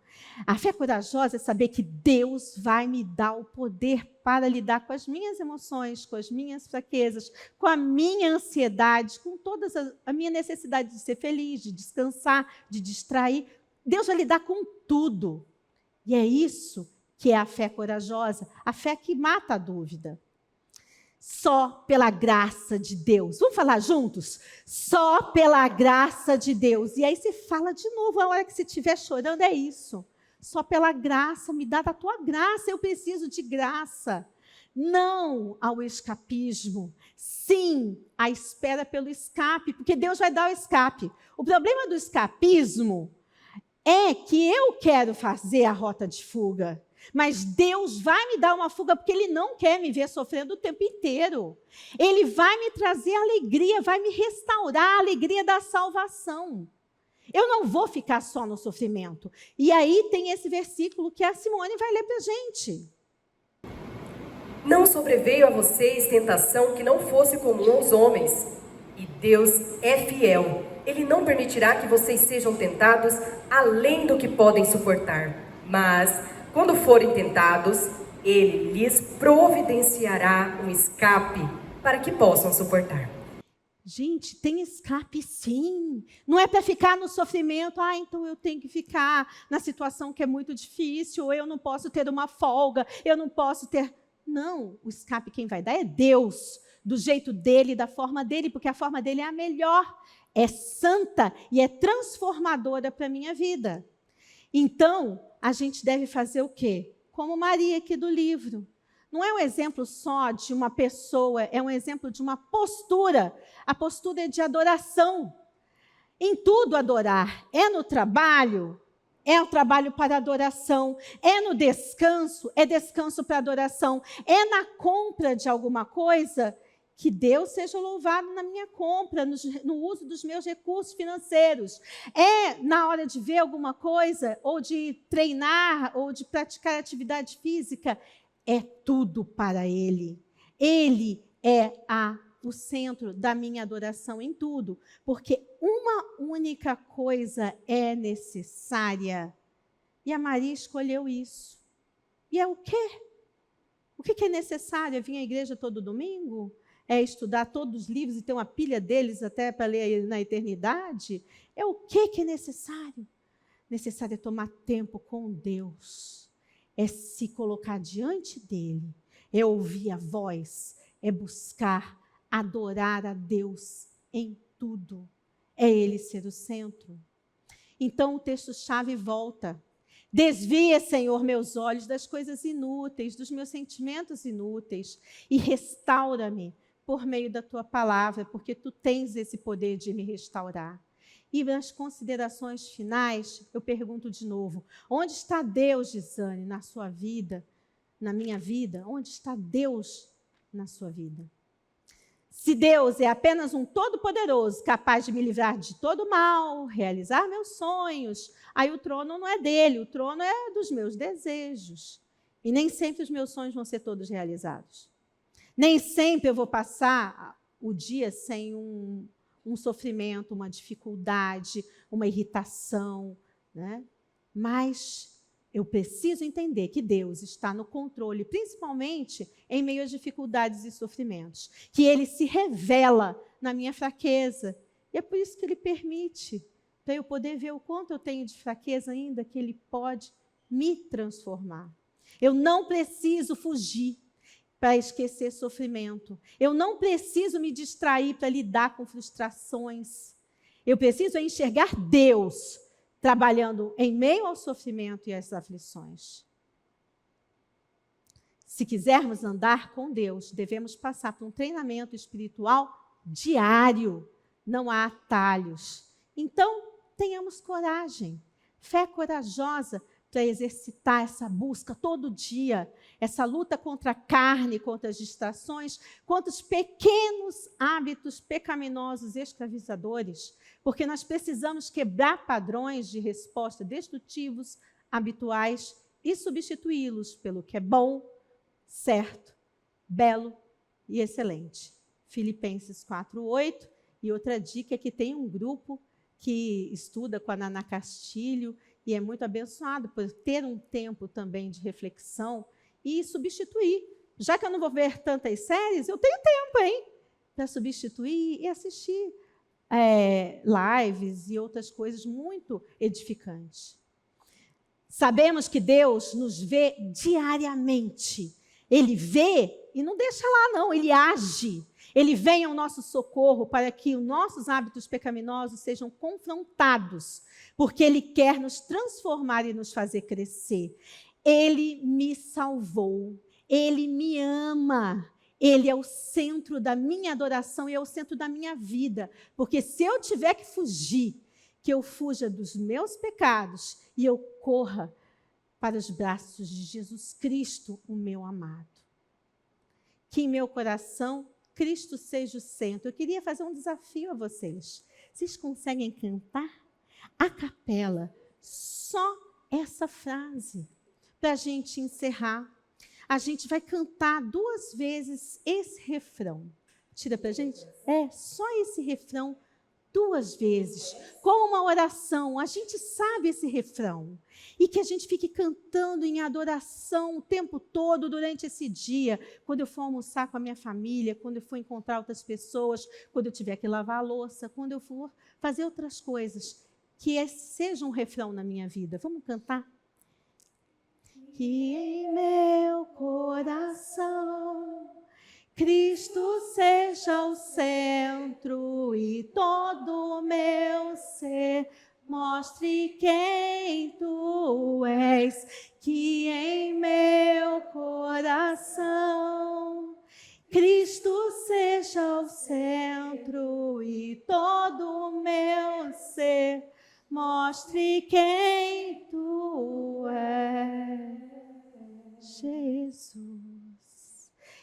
Speaker 1: A fé corajosa é saber que Deus vai me dar o poder para lidar com as minhas emoções, com as minhas fraquezas, com a minha ansiedade, com toda a minha necessidade de ser feliz, de descansar, de distrair. Deus vai lidar com tudo. E é isso que é a fé corajosa, a fé que mata a dúvida. Só pela graça de Deus. Vamos falar juntos? Só pela graça de Deus. E aí você fala de novo, a hora que você estiver chorando, é isso. Só pela graça, me dá da tua graça, eu preciso de graça. Não ao escapismo. Sim, à espera pelo escape, porque Deus vai dar o escape. O problema do escapismo é que eu quero fazer a rota de fuga, mas Deus vai me dar uma fuga porque Ele não quer me ver sofrendo o tempo inteiro. Ele vai me trazer alegria, vai me restaurar a alegria da salvação. Eu não vou ficar só no sofrimento. E aí tem esse versículo que a Simone vai ler para a gente.
Speaker 2: Não sobreveio a vocês tentação que não fosse comum aos homens. E Deus é fiel. Ele não permitirá que vocês sejam tentados além do que podem suportar. Mas, quando forem tentados, Ele lhes providenciará um escape para que possam suportar.
Speaker 1: Gente, tem escape sim. Não é para ficar no sofrimento. Então eu tenho que ficar na situação que é muito difícil. Ou eu não posso ter uma folga. Eu não posso ter... Não, o escape quem vai dar é Deus. Do jeito dele, da forma dele. Porque a forma dele é a melhor. É santa e é transformadora para a minha vida. Então, a gente deve fazer o quê? Como Maria aqui do livro. Não é um exemplo só de uma pessoa, é um exemplo de uma postura. A postura é de adoração. Em tudo adorar. É no trabalho, é o trabalho para adoração. É no descanso, é descanso para adoração. É na compra de alguma coisa, que Deus seja louvado na minha compra, no uso dos meus recursos financeiros. É na hora de ver alguma coisa, ou de treinar, ou de praticar atividade física. É tudo para Ele. Ele é o centro da minha adoração em tudo. Porque uma única coisa é necessária. E a Maria escolheu isso. E é o quê? O que é necessário? É vir à igreja todo domingo? É estudar todos os livros e ter uma pilha deles até para ler na eternidade? É o que é necessário? Necessário é tomar tempo com Deus. É se colocar diante dele, é ouvir a voz, é buscar adorar a Deus em tudo. É Ele ser o centro. Então o texto-chave volta. Desvia, Senhor, meus olhos das coisas inúteis, dos meus sentimentos inúteis, e restaura-me por meio da tua palavra, porque tu tens esse poder de me restaurar. E nas considerações finais, eu pergunto de novo: onde está Deus, Gisane, na sua vida, na minha vida? Onde está Deus na sua vida? Se Deus é apenas um todo-poderoso, capaz de me livrar de todo mal, realizar meus sonhos, aí o trono não é dele, o trono é dos meus desejos. E nem sempre os meus sonhos vão ser todos realizados. Nem sempre eu vou passar o dia sem um sofrimento, uma dificuldade, uma irritação, né? Mas eu preciso entender que Deus está no controle, principalmente em meio às dificuldades e sofrimentos, que Ele se revela na minha fraqueza. E é por isso que Ele permite, para eu poder ver o quanto eu tenho de fraqueza ainda, que Ele pode me transformar. Eu não preciso fugir para esquecer sofrimento. Eu não preciso me distrair para lidar com frustrações. Eu preciso enxergar Deus trabalhando em meio ao sofrimento e às aflições. Se quisermos andar com Deus, devemos passar por um treinamento espiritual diário. Não há atalhos. Então, tenhamos coragem, fé corajosa para exercitar essa busca todo dia, essa luta contra a carne, contra as distrações, contra os pequenos hábitos pecaminosos escravizadores, porque nós precisamos quebrar padrões de resposta destrutivos, habituais, e substituí-los pelo que é bom, certo, belo e excelente. Filipenses 4:8, e outra dica é que tem um grupo que estuda com a Naná Castilho, e é muito abençoado por ter um tempo também de reflexão e substituir. Já que eu não vou ver tantas séries, eu tenho tempo, hein? Para substituir e assistir lives e outras coisas muito edificantes. Sabemos que Deus nos vê diariamente. Ele vê e não deixa lá, não. Ele age. Ele vem ao nosso socorro para que os nossos hábitos pecaminosos sejam confrontados, porque Ele quer nos transformar e nos fazer crescer. Ele me salvou, Ele me ama, Ele é o centro da minha adoração e é o centro da minha vida, porque se eu tiver que fugir, que eu fuja dos meus pecados e eu corra para os braços de Jesus Cristo, o meu amado. Que em meu coração Cristo seja o centro. Eu queria fazer um desafio a vocês. Vocês conseguem cantar a capela só essa frase para a gente encerrar? A gente vai cantar 2 vezes esse refrão. Tira para a gente? Só esse refrão 2 vezes, com uma oração. A gente sabe esse refrão. E que a gente fique cantando em adoração o tempo todo durante esse dia. Quando eu for almoçar com a minha família, quando eu for encontrar outras pessoas, quando eu tiver que lavar a louça, quando eu for fazer outras coisas. Que seja um refrão na minha vida. Vamos cantar? Que em meu coração Cristo seja o centro e todo o meu ser mostre quem tu és. Que em meu coração Cristo seja o centro e todo o meu ser mostre quem tu és, Jesus.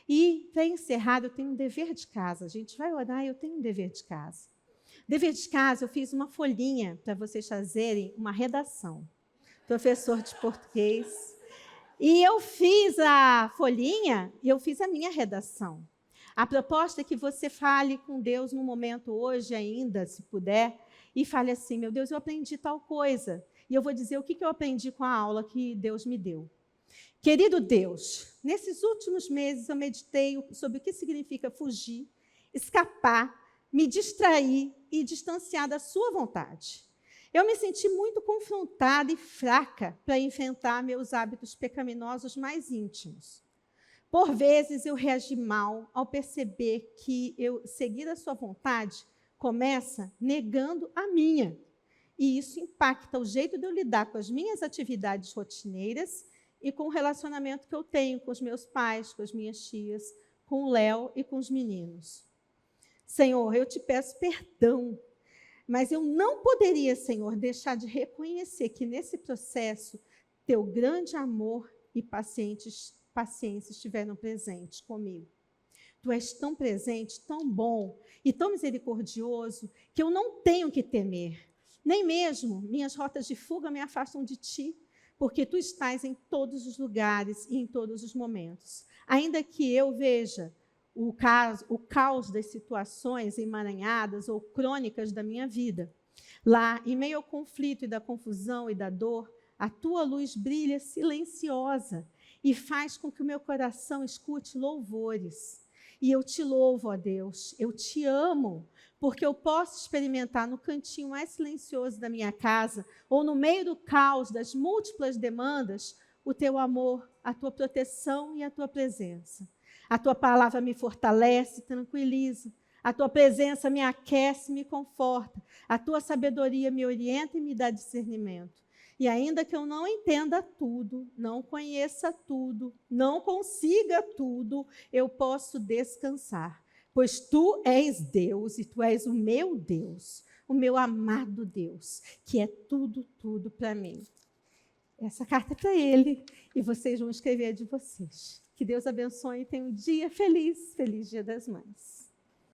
Speaker 1: E, para encerrar, eu tenho um dever de casa. A gente vai orar e eu tenho um dever de casa. Dever de casa, eu fiz uma folhinha para vocês fazerem uma redação. Professor de português. E eu fiz a folhinha e eu fiz a minha redação. A proposta é que você fale com Deus no momento hoje ainda, se puder, e fale assim: meu Deus, eu aprendi tal coisa. E eu vou dizer o que eu aprendi com a aula que Deus me deu. Querido Deus, nesses últimos meses eu meditei sobre o que significa fugir, escapar, me distrair e distanciar da sua vontade. Eu me senti muito confrontada e fraca para enfrentar meus hábitos pecaminosos mais íntimos. Por vezes eu reagi mal ao perceber que eu seguir a sua vontade começa negando a minha. E isso impacta o jeito de eu lidar com as minhas atividades rotineiras e com o relacionamento que eu tenho com os meus pais, com as minhas tias, com o Léo e com os meninos. Senhor, eu te peço perdão, mas eu não poderia, Senhor, deixar de reconhecer que nesse processo teu grande amor e paciência estiveram presentes comigo. Tu és tão presente, tão bom e tão misericordioso que eu não tenho que temer. Nem mesmo minhas rotas de fuga me afastam de ti, porque tu estás em todos os lugares e em todos os momentos. Ainda que eu veja o caos das situações emaranhadas ou crônicas da minha vida, lá, em meio ao conflito e da confusão e da dor, a tua luz brilha silenciosa e faz com que o meu coração escute louvores. E eu te louvo, ó Deus, eu te amo, porque eu posso experimentar no cantinho mais silencioso da minha casa, ou no meio do caos das múltiplas demandas, o teu amor, a tua proteção e a tua presença. A tua palavra me fortalece, tranquiliza. A tua presença me aquece, me conforta. A tua sabedoria me orienta e me dá discernimento. E ainda que eu não entenda tudo, não conheça tudo, não consiga tudo, eu posso descansar. Pois tu és Deus e tu és o meu amado Deus, que é tudo, tudo para mim. Essa carta é para ele e vocês vão escrever de vocês. Que Deus abençoe e tenha um dia feliz, feliz Dia das Mães.